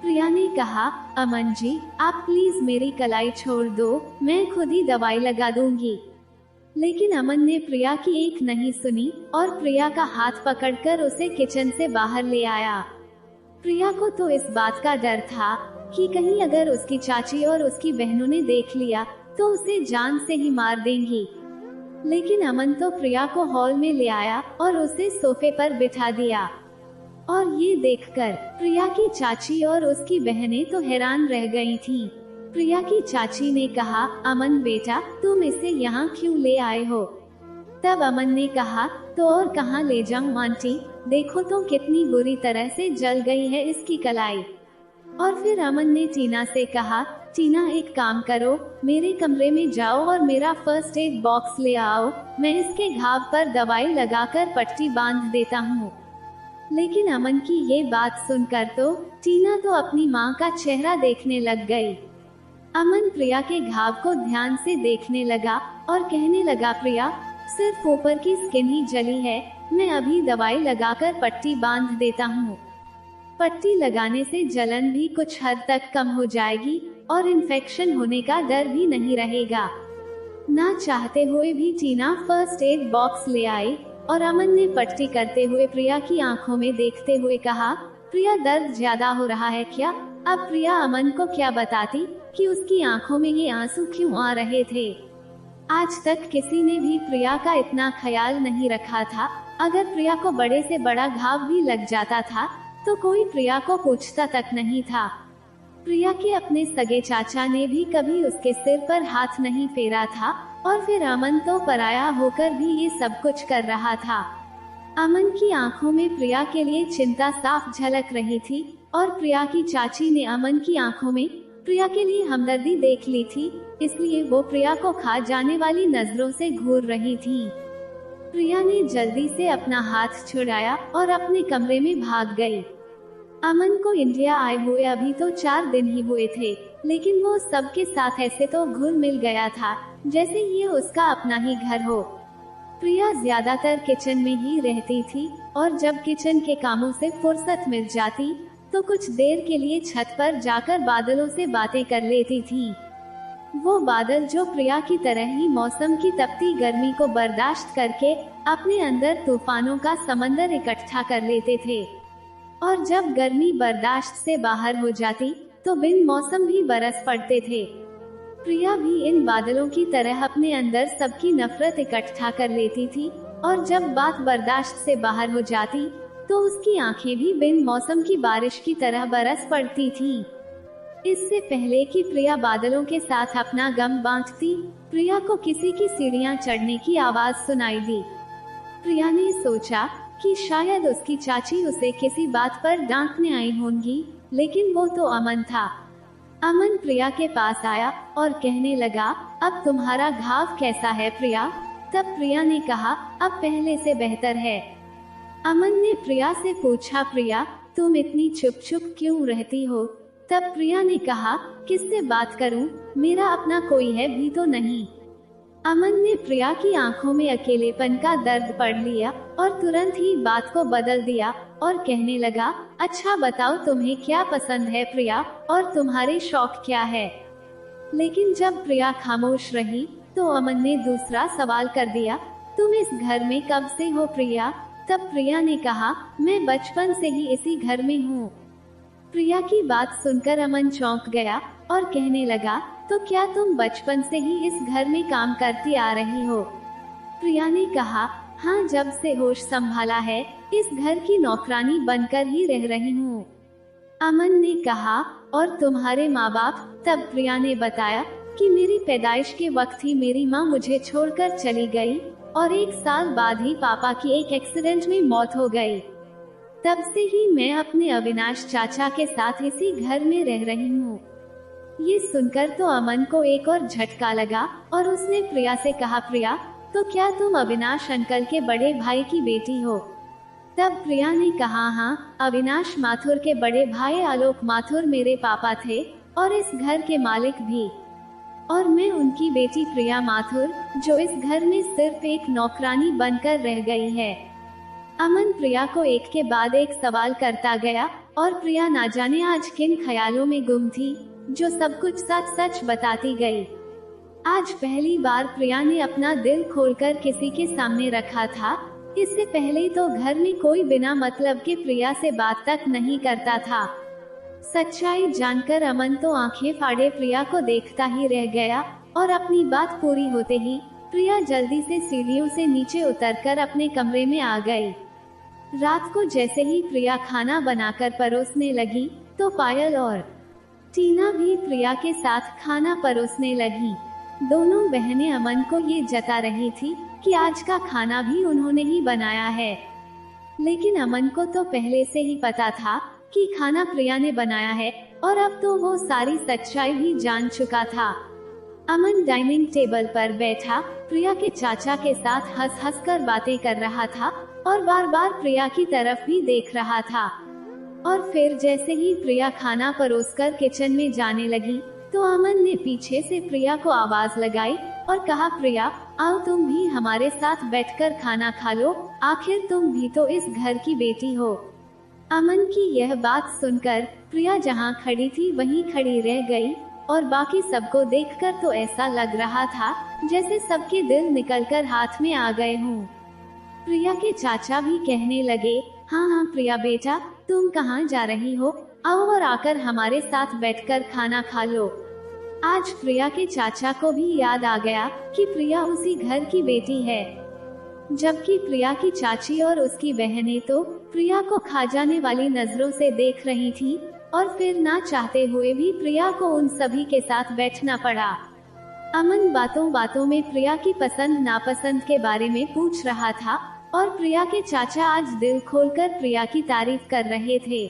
प्रिया ने कहा, अमन जी, आप प्लीज मेरी कलाई छोड़ दो, मैं खुद ही दवाई लगा दूंगी। लेकिन अमन ने प्रिया की एक नहीं सुनी और प्रिया का हाथ पकड़कर उसे किचन से बाहर ले आया। प्रिया को तो इस बात का डर था कि कहीं अगर उसकी चाची और उसकी बहनों ने देख लिया तो उसे जान से ही मार देंगी। लेकिन अमन तो प्रिया को हॉल में ले आया और उसे सोफे पर बिठा दिया। और ये देखकर प्रिया की चाची और उसकी बहनें तो हैरान रह गई थीं। प्रिया की चाची ने कहा, अमन बेटा, तुम इसे यहाँ क्यों ले आए हो? तब अमन ने कहा, तो और कहाँ ले जाऊँ आंटी, देखो तो कितनी बुरी तरह से जल गई है इसकी कलाई। और फिर अमन ने टीना से कहा, टीना एक काम करो, मेरे कमरे में जाओ और मेरा फर्स्ट एड बॉक्स ले आओ, मैं इसके घाव पर दवाई लगाकर पट्टी बांध देता हूँ। लेकिन अमन की ये बात सुनकर तो टीना तो अपनी माँ का चेहरा देखने लग गई। अमन प्रिया के घाव को ध्यान से देखने लगा और कहने लगा, प्रिया, सिर्फ ऊपर की स्किन ही जली है, मैं अभी दवाई लगाकर पट्टी बांध देता हूँ। पट्टी लगाने से जलन भी कुछ हद तक कम हो जाएगी और इन्फेक्शन होने का डर भी नहीं रहेगा। ना चाहते हुए भी टीना फर्स्ट एड बॉक्स ले आई और अमन ने पट्टी करते हुए प्रिया की आंखों में देखते हुए कहा, प्रिया, दर्द ज्यादा हो रहा है क्या? अब प्रिया अमन को क्या बताती कि उसकी आंखों में ये आंसू क्यों आ रहे थे। आज तक किसी ने भी प्रिया का इतना ख्याल नहीं रखा था। अगर प्रिया को बड़े से बड़ा घाव भी लग जाता था तो कोई प्रिया को पूछता तक नहीं था। प्रिया के अपने सगे चाचा ने भी कभी उसके सिर पर हाथ नहीं फेरा था और फिर अमन तो पराया होकर भी ये सब कुछ कर रहा था। अमन की आंखों में प्रिया के लिए चिंता साफ झलक रही थी और प्रिया की चाची ने अमन की आंखों में प्रिया के लिए हमदर्दी देख ली थी, इसलिए वो प्रिया को खा जाने वाली नजरों से घूर रही थी। प्रिया ने जल्दी से अपना हाथ छुड़ाया और अपने कमरे में भाग गई। अमन को इंडिया आए हुए अभी तो 4 दिन ही हुए थे, लेकिन वो सबके साथ ऐसे तो घुल मिल गया था जैसे ये उसका अपना ही घर हो। प्रिया ज्यादातर किचन में ही रहती थी और जब किचन के कामों से फुर्सत मिल जाती तो कुछ देर के लिए छत पर जाकर बादलों से बातें कर लेती थी। वो बादल जो प्रिया की तरह ही मौसम की तपती गर्मी को बर्दाश्त करके अपने अंदर तूफानों का समंदर इकट्ठा कर लेते थे, और जब गर्मी बर्दाश्त से बाहर हो जाती तो बिन मौसम भी बरस पड़ते थे। प्रिया भी इन बादलों की तरह अपने अंदर सबकी नफरत इकट्ठा कर लेती थी, और जब बात बर्दाश्त से बाहर हो जाती तो उसकी आंखें भी बिन मौसम की बारिश की तरह बरस पड़ती थी। इससे पहले कि प्रिया बादलों के साथ अपना गम बांटती, प्रिया को किसी की सीढ़ियां चढ़ने की आवाज सुनाई दी। प्रिया ने सोचा कि शायद उसकी चाची उसे किसी बात पर डांटने आई होंगी, लेकिन वो तो अमन था। अमन प्रिया के पास आया और कहने लगा, अब तुम्हारा घाव कैसा है प्रिया? तब प्रिया ने कहा, अब पहले से बेहतर है। अमन ने प्रिया से पूछा, प्रिया, तुम इतनी चुप चुप क्यों रहती हो? तब प्रिया ने कहा, किससे बात करूं, मेरा अपना कोई है भी तो नहीं। अमन ने प्रिया की आंखों में अकेलेपन का दर्द पढ़ लिया और तुरंत ही बात को बदल दिया और कहने लगा, अच्छा बताओ तुम्हें क्या पसंद है प्रिया, और तुम्हारे शौक क्या है? लेकिन जब प्रिया खामोश रही तो अमन ने दूसरा सवाल कर दिया, तुम इस घर में कब से हो प्रिया? तब प्रिया ने कहा, मैं बचपन से ही इसी घर में हूँ। प्रिया की बात सुनकर अमन चौंक गया और कहने लगा, तो क्या तुम बचपन से ही इस घर में काम करती आ रही हो? प्रिया ने कहा, हाँ, जब से होश संभाला है इस घर की नौकरानी बनकर ही रह रही हूँ। अमन ने कहा, और तुम्हारे माँ बाप? तब प्रिया ने बताया कि मेरी पैदाइश के वक्त ही मेरी माँ मुझे छोड़कर चली गई और 1 साल बाद ही पापा की एक एक्सीडेंट में मौत हो गई। तब से ही मैं अपने अविनाश चाचा के साथ इसी घर में रह रही हूँ। ये सुनकर तो अमन को एक और झटका लगा और उसने प्रिया से कहा, प्रिया, तो क्या तुम अविनाश अंकल के बड़े भाई की बेटी हो? तब प्रिया ने कहा, हाँ, अविनाश माथुर के बड़े भाई आलोक माथुर मेरे पापा थे और इस घर के मालिक भी, और मैं उनकी बेटी प्रिया माथुर, जो इस घर में सिर्फ एक नौकरानी बनकर रह गई है। अमन प्रिया को एक के बाद एक सवाल करता गया और प्रिया ना जाने आज किन ख्यालों में गुम थी, जो सब कुछ सच सच बताती गई। आज पहली बार प्रिया ने अपना दिल खोलकर किसी के सामने रखा था। इससे पहले तो घर में कोई बिना मतलब के प्रिया से बात तक नहीं करता था। सच्चाई जानकर अमन तो आंखें फाड़े प्रिया को देखता ही रह गया और अपनी बात पूरी होते ही प्रिया जल्दी से सीढ़ियों से नीचे उतरकर अपने कमरे में आ गई। रात को जैसे ही प्रिया खाना बनाकर परोसने लगी तो पायल और टीना भी प्रिया के साथ खाना परोसने लगी। दोनों बहनें अमन को ये जता रही थी कि आज का खाना भी उन्होंने ही बनाया है, लेकिन अमन को तो पहले से ही पता था कि खाना प्रिया ने बनाया है और अब तो वो सारी सच्चाई भी जान चुका था। अमन डाइनिंग टेबल पर बैठा प्रिया के चाचा के साथ हंस हंस कर बातें कर रहा था और बार बार प्रिया की तरफ भी देख रहा था। और फिर जैसे ही प्रिया खाना परोसकर किचन में जाने लगी तो अमन ने पीछे से प्रिया को आवाज लगाई और कहा, प्रिया आओ तुम भी हमारे साथ बैठकर खाना खा लो, आखिर तुम भी तो इस घर की बेटी हो। अमन की यह बात सुनकर प्रिया जहां खड़ी थी वहीं खड़ी रह गई और बाकी सबको देखकर तो ऐसा लग रहा था जैसे सबके दिल निकलकर हाथ में आ गए हों। प्रिया के चाचा भी कहने लगे, हाँ हाँ प्रिया बेटा, तुम कहाँ जा रही हो, आओ और आकर हमारे साथ बैठकर खाना खा लो। आज प्रिया के चाचा को भी याद आ गया कि प्रिया उसी घर की बेटी है, जबकि प्रिया की चाची और उसकी बहनें तो प्रिया को खा जाने वाली नजरों से देख रही थी और फिर ना चाहते हुए भी प्रिया को उन सभी के साथ बैठना पड़ा। अमन बातों बातों में प्रिया की पसंद नापसंद के बारे में पूछ रहा था और प्रिया के चाचा आज दिल खोलकर प्रिया की तारीफ कर रहे थे।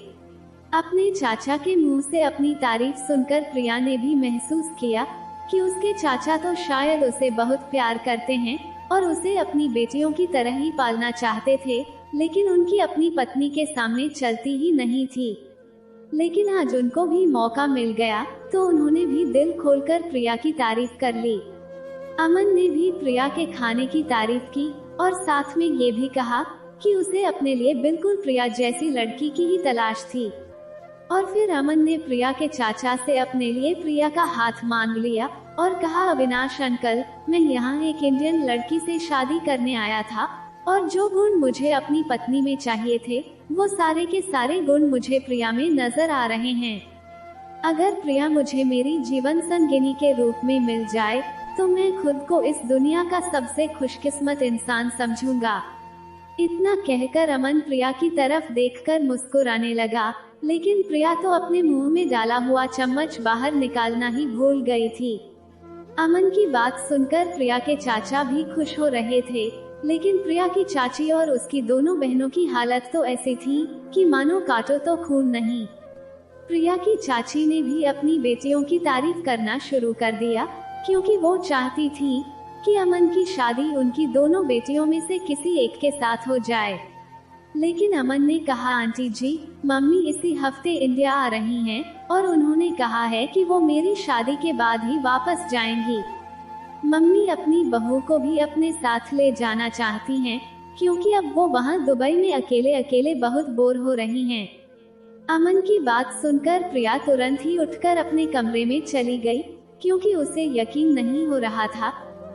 अपने चाचा के मुंह से अपनी तारीफ सुनकर प्रिया ने भी महसूस किया कि उसके चाचा तो शायद उसे बहुत प्यार करते हैं और उसे अपनी बेटियों की तरह ही पालना चाहते थे, लेकिन उनकी अपनी पत्नी के सामने चलती ही नहीं थी। लेकिन आज उनको भी मौका मिल गया तो उन्होंने भी दिल खोलकर प्रिया की तारीफ कर ली। अमन ने भी प्रिया के खाने की तारीफ की और साथ में ये भी कहा कि उसे अपने लिए बिल्कुल प्रिया जैसी लड़की की ही तलाश थी। और फिर अमन ने प्रिया के चाचा से अपने लिए प्रिया का हाथ मांग लिया और कहा, अविनाश अंकल, मैं यहाँ एक इंडियन लड़की से शादी करने आया था और जो गुण मुझे अपनी पत्नी में चाहिए थे वो सारे के सारे गुण मुझे प्रिया में नजर आ रहे हैं। अगर प्रिया मुझे मेरी जीवन संगिनी के रूप में मिल जाए तो मैं खुद को इस दुनिया का सबसे खुशकिस्मत इंसान समझूंगा। इतना कहकर अमन प्रिया की तरफ देखकर मुस्कुराने लगा, लेकिन प्रिया तो अपने मुंह में डाला हुआ चम्मच बाहर निकालना ही भूल गई थी। अमन की बात सुनकर प्रिया के चाचा भी खुश हो रहे थे, लेकिन प्रिया की चाची और उसकी दोनों बहनों की हालत तो ऐसी थी कि मानो काटो तो खून नहीं। प्रिया की चाची ने भी अपनी बेटियों की तारीफ करना शुरू कर दिया, क्योंकि वो चाहती थी कि अमन की शादी उनकी दोनों बेटियों में से किसी एक के साथ हो जाए। लेकिन अमन ने कहा, आंटी जी, मम्मी इसी हफ्ते इंडिया आ रही हैं और उन्होंने कहा है कि वो मेरी शादी के बाद ही वापस जाएंगी। मम्मी अपनी बहू को भी अपने साथ ले जाना चाहती हैं, क्योंकि अब वो वहाँ दुबई में अकेले अकेले बहुत बोर हो रही हैं। अमन की बात सुनकर प्रिया तुरंत ही उठकर अपने कमरे में चली गई, क्योंकि उसे यकीन नहीं हो रहा था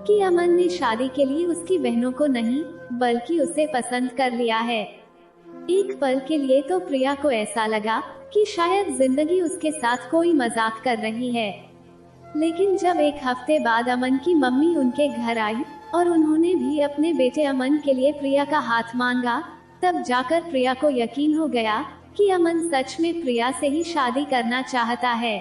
कि अमन ने शादी के लिए उसकी बहनों को नहीं बल्कि उसे पसंद कर लिया है। एक पल के लिए तो प्रिया को ऐसा लगा कि शायद जिंदगी उसके साथ कोई मजाक कर रही है। लेकिन जब एक हफ्ते बाद अमन की मम्मी उनके घर आई और उन्होंने भी अपने बेटे अमन के लिए प्रिया का हाथ मांगा, तब जाकर प्रिया को यकीन हो गया कि अमन सच में प्रिया से ही शादी करना चाहता है।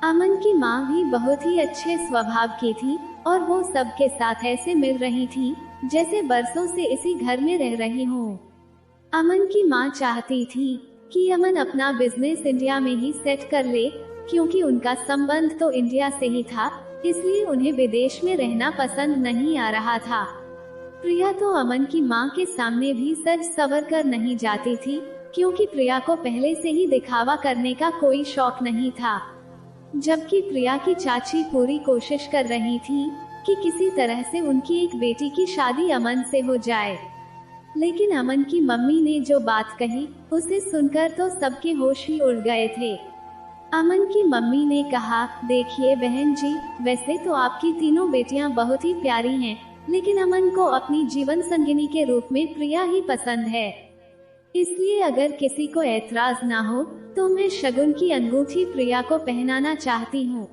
अमन की माँ भी बहुत ही अच्छे स्वभाव की थी और वो सबके साथ ऐसे मिल रही थी जैसे बरसों से इसी घर में रह रही हूँ। अमन की माँ चाहती थी कि अमन अपना बिजनेस इंडिया में ही सेट कर ले, क्योंकि उनका संबंध तो इंडिया से ही था, इसलिए उन्हें विदेश में रहना पसंद नहीं आ रहा था। प्रिया तो अमन की माँ के सामने भी सज सवर कर नहीं जाती थी, क्योंकि प्रिया को पहले से ही दिखावा करने का कोई शौक नहीं था। जबकि प्रिया की चाची पूरी कोशिश कर रही थी कि किसी तरह से उनकी एक बेटी की शादी अमन से हो जाए। लेकिन अमन की मम्मी ने जो बात कही उसे सुनकर तो सबके होश ही उड़ गए थे। अमन की मम्मी ने कहा, देखिए बहन जी, वैसे तो आपकी तीनों बेटियां बहुत ही प्यारी हैं, लेकिन अमन को अपनी जीवन संगिनी के रूप में प्रिया ही पसंद है। इसलिए अगर किसी को ऐतराज ना हो तो मैं शगुन की अंगूठी प्रिया को पहनाना चाहती हूँ।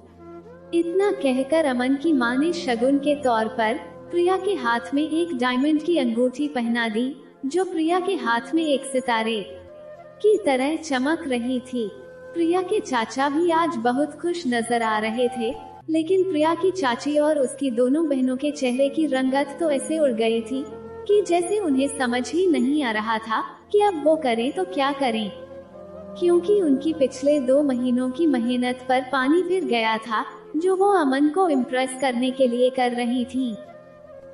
इतना कहकर अमन की माँ ने शगुन के तौर पर प्रिया के हाथ में एक डायमंड की अंगूठी पहना दी, जो प्रिया के हाथ में एक सितारे की तरह चमक रही थी। प्रिया के चाचा भी आज बहुत खुश नजर आ रहे थे, लेकिन प्रिया की चाची और उसकी दोनों बहनों के चेहरे की रंगत तो ऐसे उड़ गई थी कि जैसे उन्हें समझ ही नहीं आ रहा था कि अब वो करें तो क्या करें, क्योंकि उनकी पिछले 2 महीनों की मेहनत पर पानी फिर गया था, जो वो अमन को इम्प्रेस करने के लिए कर रही थी।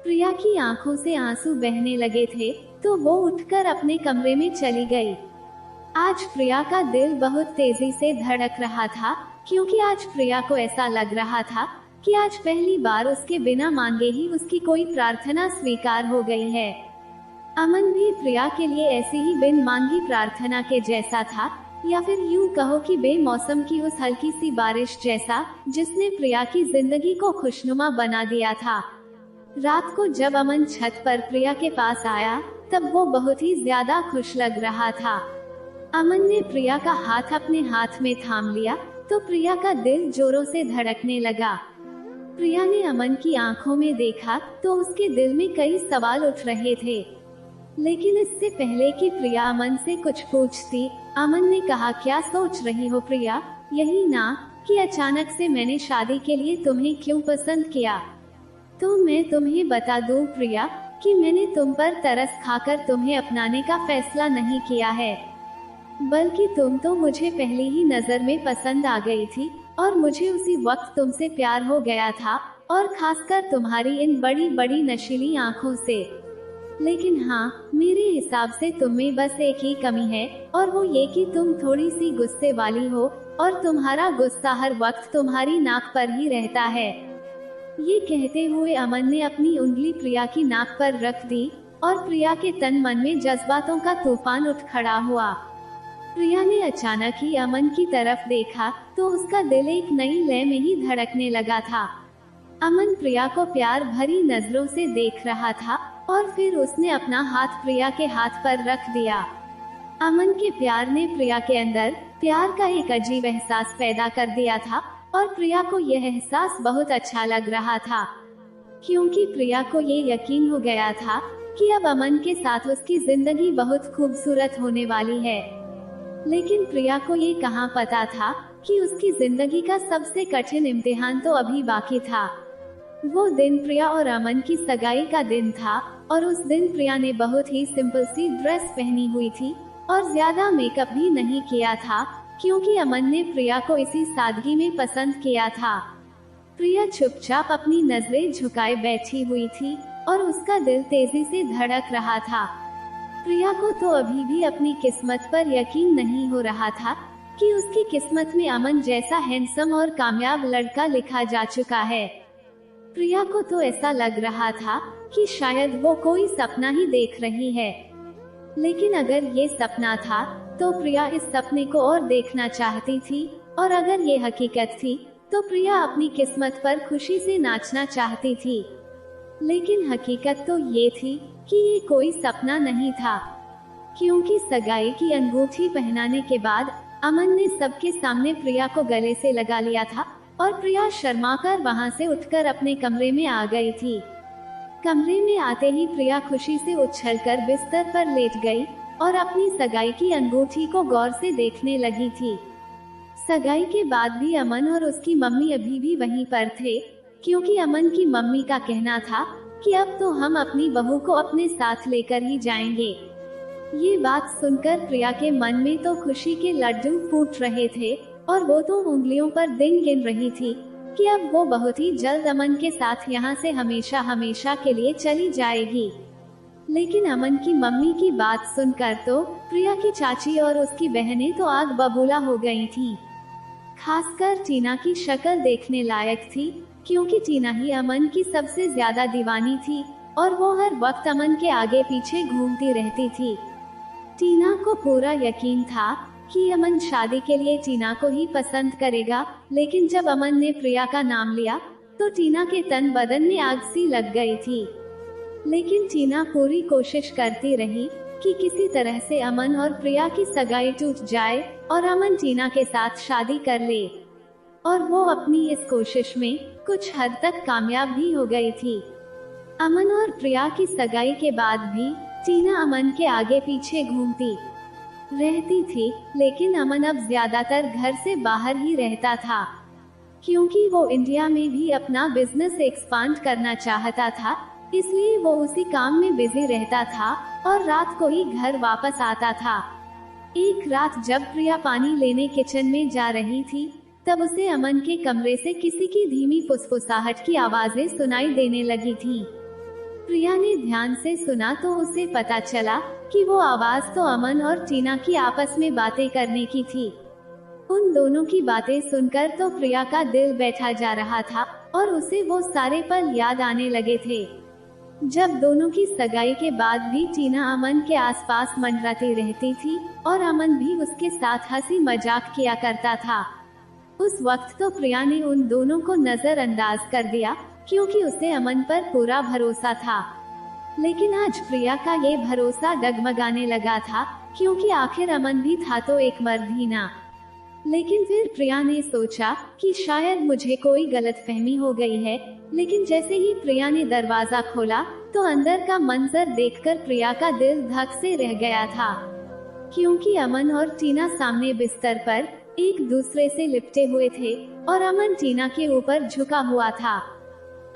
प्रिया की आंखों से आंसू बहने लगे थे, तो वो उठकर अपने कमरे में चली गई। आज प्रिया का दिल बहुत तेजी से धड़क रहा था, क्योंकि आज प्रिया को ऐसा लग रहा था कि आज पहली बार उसके बिना मांगे ही उसकी कोई प्रार्थना स्वीकार हो गई है। अमन भी प्रिया के लिए ऐसी ही बिन मांगी प्रार्थना के जैसा था, या फिर यूं कहो कि बेमौसम की उस हल्की सी बारिश जैसा, जिसने प्रिया की जिंदगी को खुशनुमा बना दिया था। रात को जब अमन छत पर प्रिया के पास आया, तब वो बहुत ही ज्यादा खुश लग रहा था। अमन ने प्रिया का हाथ अपने हाथ में थाम लिया, तो प्रिया का दिल जोरों से धड़कने लगा। प्रिया ने अमन की आंखों में देखा तो उसके दिल में कई सवाल उठ रहे थे, लेकिन इससे पहले कि प्रिया अमन से कुछ पूछती, अमन ने कहा, क्या सोच रही हो प्रिया, यही ना कि अचानक से मैंने शादी के लिए तुम्हें क्यों पसंद किया। तो मैं तुम्हें बता दूं प्रिया कि मैंने तुम पर तरस खाकर तुम्हें अपनाने का फैसला नहीं किया है, बल्कि तुम तो मुझे पहले ही नजर में पसंद आ गई थी और मुझे उसी वक्त तुमसे प्यार हो गया था, और खासकर तुम्हारी इन बड़ी बड़ी नशीली आंखों से। लेकिन हाँ, मेरे हिसाब से तुम में बस एक ही कमी है, और वो ये कि तुम थोड़ी सी गुस्से वाली हो, और तुम्हारा गुस्सा हर वक्त तुम्हारी नाक पर ही रहता है। ये कहते हुए अमन ने अपनी उंगली प्रिया की नाक पर रख दी, और प्रिया के तन मन में जज्बातों का तूफान उठ खड़ा हुआ। प्रिया ने अचानक ही अमन की तरफ देखा तो उसका दिल एक नई लय में ही धड़कने लगा था। अमन प्रिया को प्यार भरी नजरों से देख रहा था, और फिर उसने अपना हाथ प्रिया के हाथ पर रख दिया। अमन के प्यार ने प्रिया के अंदर प्यार का एक अजीब एहसास पैदा कर दिया था, और प्रिया को यह एहसास बहुत अच्छा लग रहा था, क्योंकि प्रिया को ये यकीन हो गया था कि अब अमन के साथ उसकी जिंदगी बहुत खूबसूरत होने वाली है। लेकिन प्रिया को ये कहाँ पता था कि उसकी जिंदगी का सबसे कठिन इम्तिहान तो अभी बाकी था। वो दिन प्रिया और अमन की सगाई का दिन था, और उस दिन प्रिया ने बहुत ही सिंपल सी ड्रेस पहनी हुई थी और ज्यादा मेकअप भी नहीं किया था, क्योंकि अमन ने प्रिया को इसी सादगी में पसंद किया था। प्रिया चुपचाप अपनी नजरें झुकाए बैठी हुई थी, और उसका दिल तेजी से धड़क रहा था। प्रिया को तो अभी भी अपनी किस्मत पर यकीन नहीं हो रहा था कि उसकी किस्मत में अमन जैसा हैंडसम और कामयाब लड़का लिखा जा चुका है। प्रिया को तो ऐसा लग रहा था कि शायद वो कोई सपना ही देख रही है। लेकिन अगर ये सपना था तो प्रिया इस सपने को और देखना चाहती थी, और अगर ये हकीकत थी तो प्रिया अपनी किस्मत पर खुशी से नाचना चाहती थी। लेकिन हकीकत तो ये थी कि ये कोई सपना नहीं था, क्योंकि सगाई की अंगूठी पहनाने के बाद अमन ने सबके सामने प्रिया को गले से लगा लिया था, और प्रिया शर्माकर वहां से उठकर अपने कमरे में आ गई थी। कमरे में आते ही प्रिया खुशी से उछलकर बिस्तर पर लेट गई और अपनी सगाई की अंगूठी को गौर से देखने लगी थी। सगाई के बाद भी अमन और उसकी मम्मी अभी भी वहीं पर थे, क्योंकि अमन की मम्मी का कहना था कि अब तो हम अपनी बहू को अपने साथ लेकर ही जाएंगे। ये बात सुनकर प्रिया के मन में तो खुशी के लड्डू फूट रहे थे, और वो तो उंगलियों पर दिन गिन रही थी कि अब वो बहुत ही जल्द अमन के साथ यहाँ से हमेशा हमेशा के लिए चली जाएगी। लेकिन अमन की मम्मी की बात सुनकर तो प्रिया की चाची और उसकी बहनें तो आग बबूला हो गई थीं। खासकर टीना की शक्ल देखने लायक थी, क्योंकि टीना ही अमन की सबसे ज्यादा दीवानी थी, और वो हर वक्त अमन के आगे पीछे घूमती रहती थी। टीना को पूरा यकीन था कि अमन शादी के लिए टीना को ही पसंद करेगा, लेकिन जब अमन ने प्रिया का नाम लिया तो टीना के तन बदन में आग सी लग गई थी। लेकिन टीना पूरी कोशिश करती रही कि किसी तरह से अमन और प्रिया की सगाई टूट जाए और अमन टीना के साथ शादी कर ले। और वो अपनी इस कोशिश में कुछ हद तक कामयाब भी हो गई थी। अमन और प्रिया की सगाई के बाद भी टीना अमन के आगे पीछे घूमती रहती थी, लेकिन अमन अब ज्यादातर घर से बाहर ही रहता था, क्योंकि वो इंडिया में भी अपना बिजनेस एक्सपांड करना चाहता था। इसलिए वो उसी काम में बिजी रहता था और रात को ही घर वापस आता था। एक रात जब प्रिया पानी लेने किचन में जा रही थी, तब उसे अमन के कमरे से किसी की धीमी फुसफुसाहट की आवाजें सुनाई देने लगी थी। प्रिया ने ध्यान से सुना तो उसे पता चला कि वो आवाज तो अमन और टीना की आपस में बातें करने की थी। उन दोनों की बातें सुनकर तो प्रिया का दिल बैठा जा रहा था और उसे वो सारे पल याद आने लगे थे, जब दोनों की सगाई के बाद भी टीना अमन के आसपास मंडराती रहती थी और अमन भी उसके साथ हंसी मजाक किया करता था। उस वक्त तो प्रिया ने उन दोनों को नजरअंदाज कर दिया, क्योंकि उसे अमन पर पूरा भरोसा था। लेकिन आज प्रिया का ये भरोसा डगमगाने लगा था, क्योंकि आखिर अमन भी था तो एक मर्द ही ना। लेकिन फिर प्रिया ने सोचा कि शायद मुझे कोई गलतफहमी हो गई है। लेकिन जैसे ही प्रिया ने दरवाजा खोला तो अंदर का मंजर देखकर प्रिया का दिल धक से रह गया था, क्योंकि अमन और टीना सामने बिस्तर पर एक दूसरे से लिपटे हुए थे और अमन टीना के ऊपर झुका हुआ था।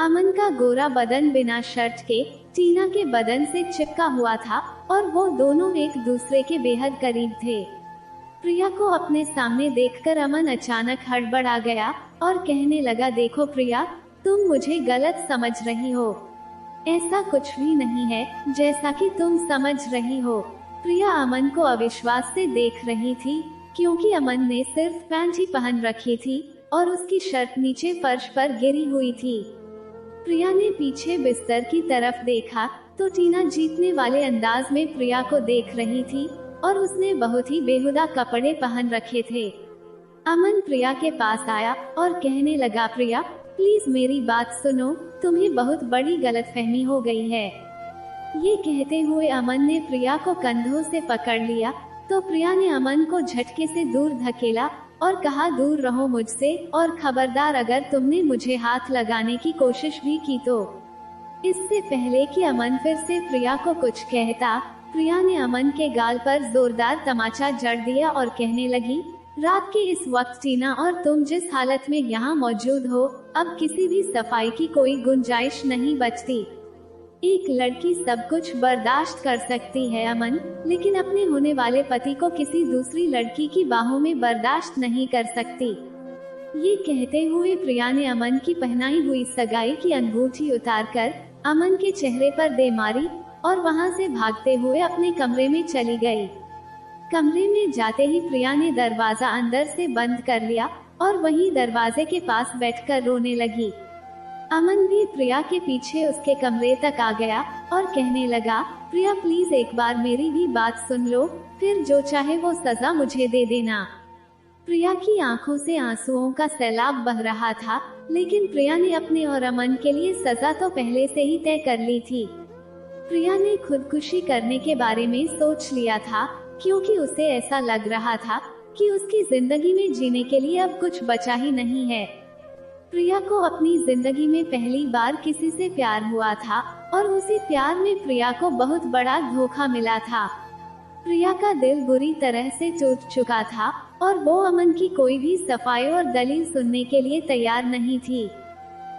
अमन का गोरा बदन बिना शर्ट के टीना के बदन से चिपका हुआ था और वो दोनों एक दूसरे के बेहद करीब थे। प्रिया को अपने सामने देखकर अमन अचानक हड़बड़ा गया और कहने लगा, देखो प्रिया, तुम मुझे गलत समझ रही हो। ऐसा कुछ भी नहीं है जैसा कि तुम समझ रही हो। प्रिया अमन को अविश्वास से देख रही थी, क्योंकि अमन ने सिर्फ पैंट ही पहन रखी थी और उसकी शर्ट नीचे फर्श पर गिरी हुई थी। प्रिया ने पीछे बिस्तर की तरफ देखा तो टीना जीतने वाले अंदाज में प्रिया को देख रही थी और उसने बहुत ही बेहुदा कपड़े पहन रखे थे। अमन प्रिया के पास आया और कहने लगा, प्रिया प्लीज मेरी बात सुनो, तुम्हें बहुत बड़ी गलतफहमी हो गई है। ये कहते हुए अमन ने प्रिया को कंधों से पकड़ लिया तो प्रिया ने अमन को झटके से दूर धकेला और कहा, दूर रहो मुझसे, और खबरदार अगर तुमने मुझे हाथ लगाने की कोशिश भी की तो। इससे पहले कि अमन फिर से प्रिया को कुछ कहता, प्रिया ने अमन के गाल पर जोरदार तमाचा जड़ दिया और कहने लगी, रात के इस वक्त टीना और तुम जिस हालत में यहाँ मौजूद हो, अब किसी भी सफाई की कोई गुंजाइश नहीं बचती। एक लड़की सब कुछ बर्दाश्त कर सकती है अमन, लेकिन अपने होने वाले पति को किसी दूसरी लड़की की बाहों में बर्दाश्त नहीं कर सकती। ये कहते हुए प्रिया ने अमन की पहनाई हुई सगाई की अंगूठी उतारकर अमन के चेहरे पर दे मारी और वहां से भागते हुए अपने कमरे में चली गई। कमरे में जाते ही प्रिया ने दरवाजा अंदर से बंद कर लिया और वहीं दरवाजे के पास बैठकर रोने लगी। अमन भी प्रिया के पीछे उसके कमरे तक आ गया और कहने लगा, प्रिया प्लीज एक बार मेरी भी बात सुन लो, फिर जो चाहे वो सजा मुझे दे देना। प्रिया की आंखों से आंसुओं का सैलाब बह रहा था, लेकिन प्रिया ने अपने और अमन के लिए सजा तो पहले से ही तय कर ली थी। प्रिया ने खुदकुशी करने के बारे में सोच लिया था, क्योंकि उसे ऐसा लग रहा था कि उसकी जिंदगी में जीने के लिए अब कुछ बचा ही नहीं है। प्रिया को अपनी जिंदगी में पहली बार किसी से प्यार हुआ था और उसी प्यार में प्रिया को बहुत बड़ा धोखा मिला था। प्रिया का दिल बुरी तरह से टूट चुका था और वो अमन की कोई भी सफाई और दलील सुनने के लिए तैयार नहीं थी।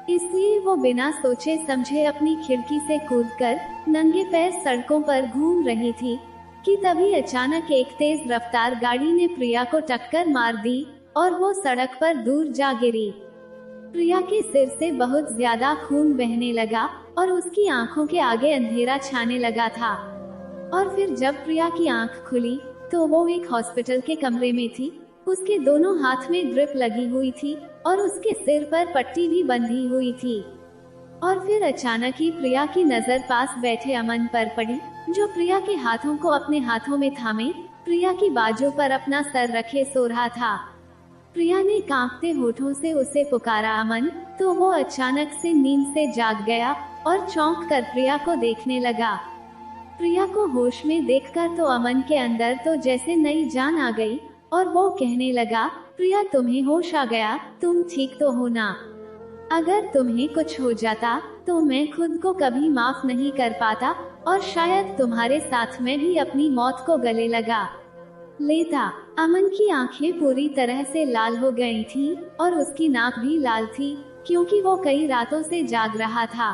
इसलिए वो बिना सोचे समझे अपनी खिड़की से कूदकर नंगे पैर सड़कों पर घूम रही थी कि तभी अचानक एक तेज रफ्तार गाड़ी ने प्रिया को टक्कर मार दी और वो सड़क पर दूर जा गिरी। प्रिया के सिर से बहुत ज्यादा खून बहने लगा और उसकी आंखों के आगे अंधेरा छाने लगा था। और फिर जब प्रिया की आंख खुली तो वो एक हॉस्पिटल के कमरे में थी। उसके दोनों हाथ में ड्रिप लगी हुई थी और उसके सिर पर पट्टी भी बंधी हुई थी। और फिर अचानक ही प्रिया की नजर पास बैठे अमन पर पड़ी, जो प्रिया के हाथों को अपने हाथों में थामे प्रिया की बाजू पर अपना सर रखे सो रहा था। प्रिया ने कांपते होठों से उसे पुकारा अमन, तो वो अचानक से नींद से जाग गया और चौंक कर प्रिया को देखने लगा। प्रिया को होश में देखकर तो अमन के अंदर तो जैसे नई जान आ गई और वो कहने लगा, प्रिया तुम्हें होश आ गया, तुम ठीक तो हो ना? अगर तुम्हें कुछ हो जाता तो मैं खुद को कभी माफ नहीं कर पाता और शायद तुम्हारे साथ मैं भी अपनी मौत को गले लगा लेता। अमन की आंखें पूरी तरह से लाल हो गई थी और उसकी नाक भी लाल थी, क्योंकि वो कई रातों से जाग रहा था।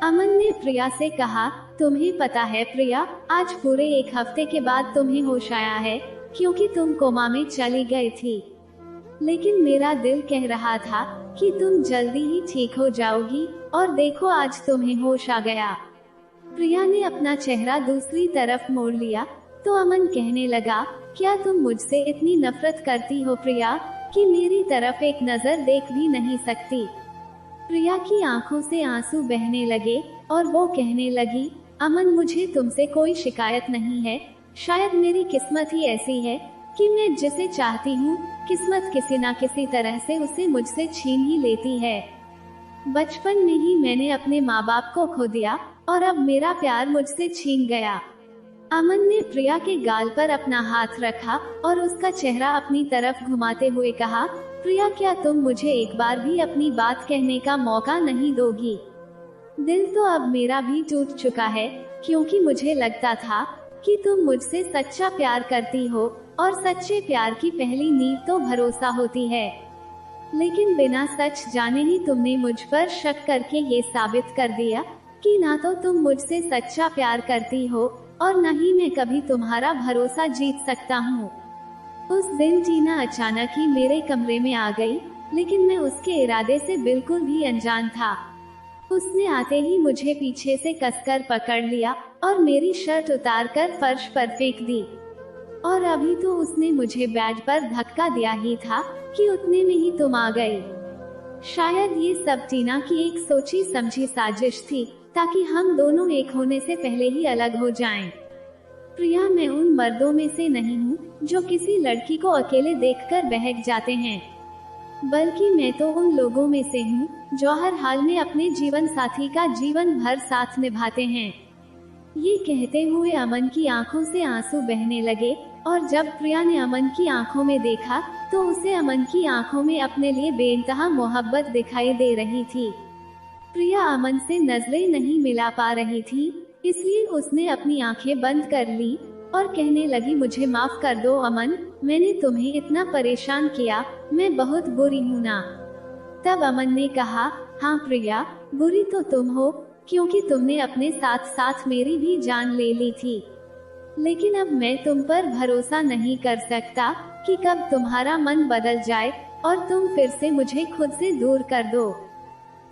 अमन ने प्रिया से कहा, तुम्हें पता है प्रिया, आज पूरे 1 हफ्ते के बाद तुम्हें होश आया है, क्योंकि तुम कोमा में चली गई थी। लेकिन मेरा दिल कह रहा था कि तुम जल्दी ही ठीक हो जाओगी, और देखो आज तुम्हें होश आ गया। प्रिया ने अपना चेहरा दूसरी तरफ मोड़ लिया तो अमन कहने लगा, क्या तुम मुझसे इतनी नफरत करती हो प्रिया, कि मेरी तरफ एक नजर देख भी नहीं सकती? प्रिया की आंखों से आंसू बहने लगे और वो कहने लगी, अमन मुझे तुमसे कोई शिकायत नहीं है, शायद मेरी किस्मत ही ऐसी है कि मैं जिसे चाहती हूँ किस्मत किसी न किसी तरह से उसे मुझसे छीन ही लेती है। बचपन में ही मैंने अपने माँ बाप को खो दिया और अब मेरा प्यार मुझसे छीन गया। अमन ने प्रिया के गाल पर अपना हाथ रखा और उसका चेहरा अपनी तरफ घुमाते हुए कहा, प्रिया क्या तुम मुझे एक बार भी अपनी बात कहने का मौका नहीं दोगी? दिल तो अब मेरा भी टूट चुका है, क्योंकि मुझे लगता था कि तुम मुझसे सच्चा प्यार करती हो और सच्चे प्यार की पहली नींव तो भरोसा होती है। लेकिन बिना सच जाने ही तुमने मुझ पर शक करके ये साबित कर दिया कि ना तो तुम मुझसे सच्चा प्यार करती हो और न ही मैं कभी तुम्हारा भरोसा जीत सकता हूँ। उस दिन टीना अचानक ही मेरे कमरे में आ गई, लेकिन मैं उसके इरादे से बिल्कुल भी अनजान था। उसने आते ही मुझे पीछे से कसकर पकड़ लिया और मेरी शर्ट उतारकर फर्श पर फेंक दी। और अभी तो उसने मुझे बेड पर धक्का दिया ही था कि उतने में ही तुम आ गई। शायद ये सब टीना की एक सोची समझी साजिश थी, ताकि हम दोनों एक होने से पहले ही अलग हो जाएं। प्रिया, मैं उन मर्दों में से नहीं हूँ जो किसी लड़की को अकेले देखकर बहक जाते हैं, बल्कि मैं तो उन लोगों में से हूँ जो हर हाल में अपने जीवन साथी का जीवन भर साथ निभाते हैं। ये कहते हुए अमन की आंखों से आंसू बहने लगे और जब प्रिया ने अमन की आंखों में देखा तो उसे अमन की आंखों में अपने लिए बेइंतहा मोहब्बत दिखाई दे रही थी। प्रिया अमन से नजरें नहीं मिला पा रही थी, इसलिए उसने अपनी आंखें बंद कर ली और कहने लगी, मुझे माफ कर दो अमन, मैंने तुम्हें इतना परेशान किया, मैं बहुत बुरी हूँ ना। तब अमन ने कहा, हाँ प्रिया, बुरी तो तुम हो, क्योंकि तुमने अपने साथ साथ मेरी भी जान ले ली थी। लेकिन अब मैं तुम पर भरोसा नहीं कर सकता कि कब तुम्हारा मन बदल जाए और तुम फिर से मुझे खुद से दूर कर दो।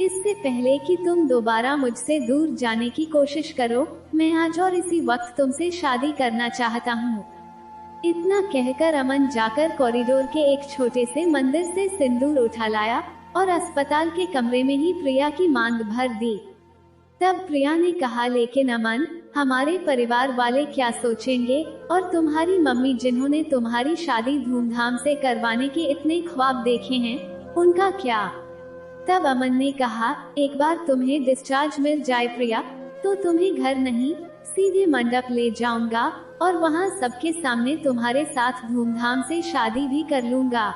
इससे पहले कि तुम दोबारा मुझसे दूर जाने की कोशिश करो, मैं आज और इसी वक्त तुमसे शादी करना चाहता हूँ। इतना कहकर अमन जाकर कॉरिडोर के एक छोटे से मंदिर से सिंदूर उठा लाया और अस्पताल के कमरे में ही प्रिया की मांग भर दी। तब प्रिया ने कहा, लेकिन अमन, हमारे परिवार वाले क्या सोचेंगे, और तुम्हारी मम्मी जिन्होंने तुम्हारी शादी धूमधाम से करवाने के इतने ख्वाब देखे हैं, उनका क्या? तब अमन ने कहा, एक बार तुम्हें डिस्चार्ज मिल जाए प्रिया, तो तुम्हें घर नहीं सीधे मंडप ले जाऊंगा और वहाँ सबके सामने तुम्हारे साथ धूमधाम से शादी भी कर लूंगा।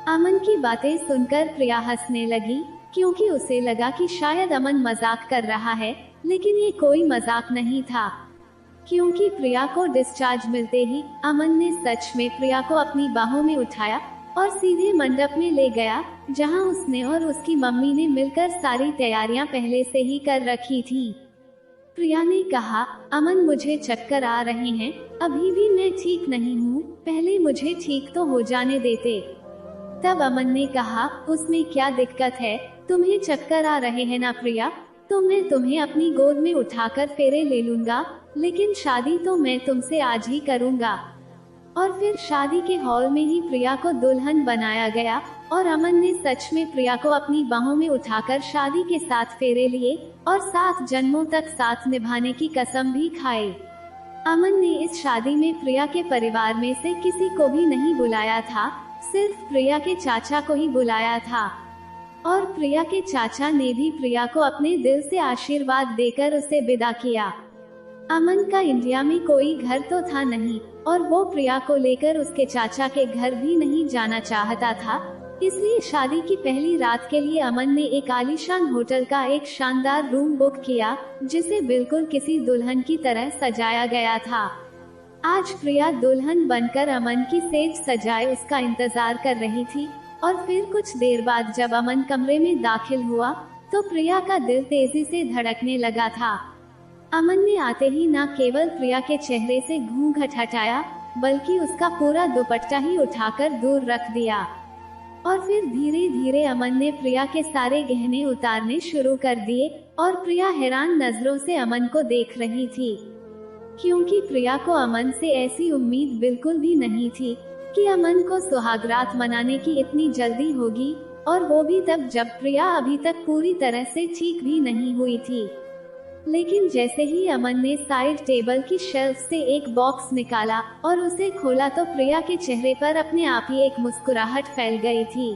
अमन की बातें सुनकर प्रिया हंसने लगी, क्योंकि उसे लगा कि शायद अमन मजाक कर रहा है, लेकिन ये कोई मजाक नहीं था, क्योंकि प्रिया को डिस्चार्ज मिलते ही अमन ने सच में प्रिया को अपनी बाहों में उठाया और सीधे मंडप में ले गया, जहां उसने और उसकी मम्मी ने मिलकर सारी तैयारियां पहले से ही कर रखी थी। प्रिया ने कहा, अमन मुझे चक्कर आ रहे हैं, अभी भी मैं ठीक नहीं हूँ, पहले मुझे ठीक तो हो जाने देते। तब अमन ने कहा, उसमें क्या दिक्कत है, तुम्हें चक्कर आ रहे हैं ना प्रिया, तो मैं तुम्हें अपनी गोद में उठाकर फेरे ले लूंगा, लेकिन शादी तो मैं तुमसे आज ही करूंगा। और फिर शादी के हॉल में ही प्रिया को दुल्हन बनाया गया और अमन ने सच में प्रिया को अपनी बाहों में उठाकर शादी के 7 फेरे लिए और 7 जन्मों तक साथ निभाने की कसम भी खाई। अमन ने इस शादी में प्रिया के परिवार में से किसी को भी नहीं बुलाया था, सिर्फ प्रिया के चाचा को ही बुलाया था। और प्रिया के चाचा ने भी प्रिया को अपने दिल से आशीर्वाद देकर उसे विदा किया। अमन का इंडिया में कोई घर तो था नहीं और वो प्रिया को लेकर उसके चाचा के घर भी नहीं जाना चाहता था, इसलिए शादी की पहली रात के लिए अमन ने एक आलीशान होटल का एक शानदार रूम बुक किया, जिसे बिल्कुल किसी दुल्हन की तरह सजाया गया था। आज प्रिया दुल्हन बनकर अमन की सेज सजाए उसका इंतजार कर रही थी और फिर कुछ देर बाद जब अमन कमरे में दाखिल हुआ तो प्रिया का दिल तेजी से धड़कने लगा था। अमन ने आते ही न केवल प्रिया के चेहरे से घूंघट हटाया, बल्कि उसका पूरा दुपट्टा ही उठाकर दूर रख दिया। और फिर धीरे धीरे अमन ने प्रिया के सारे गहने उतारने शुरू कर दिए और प्रिया हैरान नजरों से अमन को देख रही थी, क्योंकि प्रिया को अमन से ऐसी उम्मीद बिल्कुल भी नहीं थी कि अमन को सुहागरात मनाने की इतनी जल्दी होगी, और वो भी तब जब प्रिया अभी तक पूरी तरह से ठीक भी नहीं हुई थी। लेकिन जैसे ही अमन ने साइड टेबल की शेल्फ से एक बॉक्स निकाला और उसे खोला तो प्रिया के चेहरे पर अपने आप ही एक मुस्कुराहट फैल गई थी।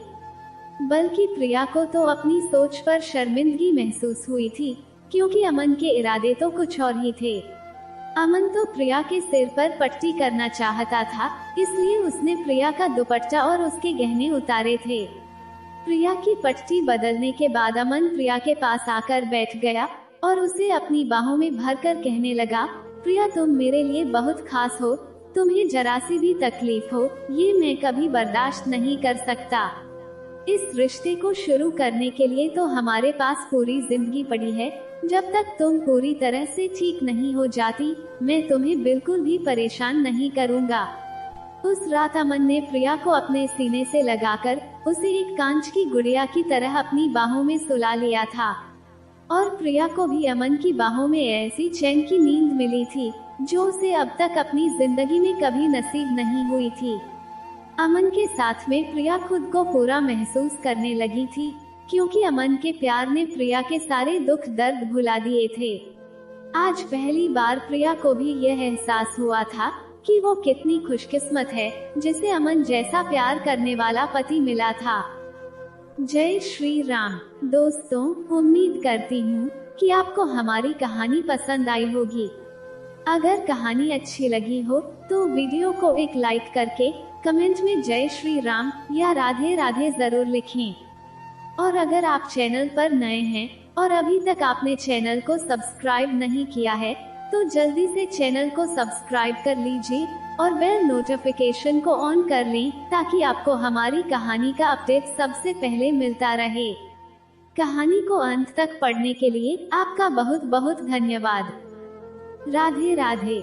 बल्कि प्रिया को तो अपनी सोच पर शर्मिंदगी महसूस हुई थी, क्योंकि अमन के इरादे तो कुछ और ही थे। अमन तो प्रिया के सिर पर पट्टी करना चाहता था, इसलिए उसने प्रिया का दुपट्टा और उसके गहने उतारे थे। प्रिया की पट्टी बदलने के बाद अमन प्रिया के पास आकर बैठ गया और उसे अपनी बाहों में भरकर कहने लगा, प्रिया तुम मेरे लिए बहुत खास हो, तुम्हें जरा सी भी तकलीफ हो ये मैं कभी बर्दाश्त नहीं कर सकता। इस रिश्ते को शुरू करने के लिए तो हमारे पास पूरी जिंदगी पड़ी है, जब तक तुम पूरी तरह से ठीक नहीं हो जाती मैं तुम्हें बिल्कुल भी परेशान नहीं करूँगा। उस रात अमन ने प्रिया को अपने सीने से लगाकर उसे एक कांच की गुड़िया की तरह अपनी बाहों में सुला लिया था, और प्रिया को भी अमन की बाहों में ऐसी चैन की नींद मिली थी जो उसे अब तक अपनी जिंदगी में कभी नसीब नहीं हुई थी। अमन के साथ में प्रिया खुद को पूरा महसूस करने लगी थी, क्योंकि अमन के प्यार ने प्रिया के सारे दुख दर्द भुला दिए थे। आज पहली बार प्रिया को भी यह एहसास हुआ था कि वो कितनी खुशकिस्मत है जिसे अमन जैसा प्यार करने वाला पति मिला था। जय श्री राम। दोस्तों, उम्मीद करती हूँ कि आपको हमारी कहानी पसंद आई होगी। अगर कहानी अच्छी लगी हो तो वीडियो को एक लाइक करके कमेंट में जय श्री राम या राधे राधे जरूर लिखें। और अगर आप चैनल पर नए हैं और अभी तक आपने चैनल को सब्सक्राइब नहीं किया है तो जल्दी से चैनल को सब्सक्राइब कर लीजिए और बेल नोटिफिकेशन को ऑन कर लें, ताकि आपको हमारी कहानी का अपडेट सबसे पहले मिलता रहे। कहानी को अंत तक पढ़ने के लिए आपका बहुत बहुत धन्यवाद। राधे राधे।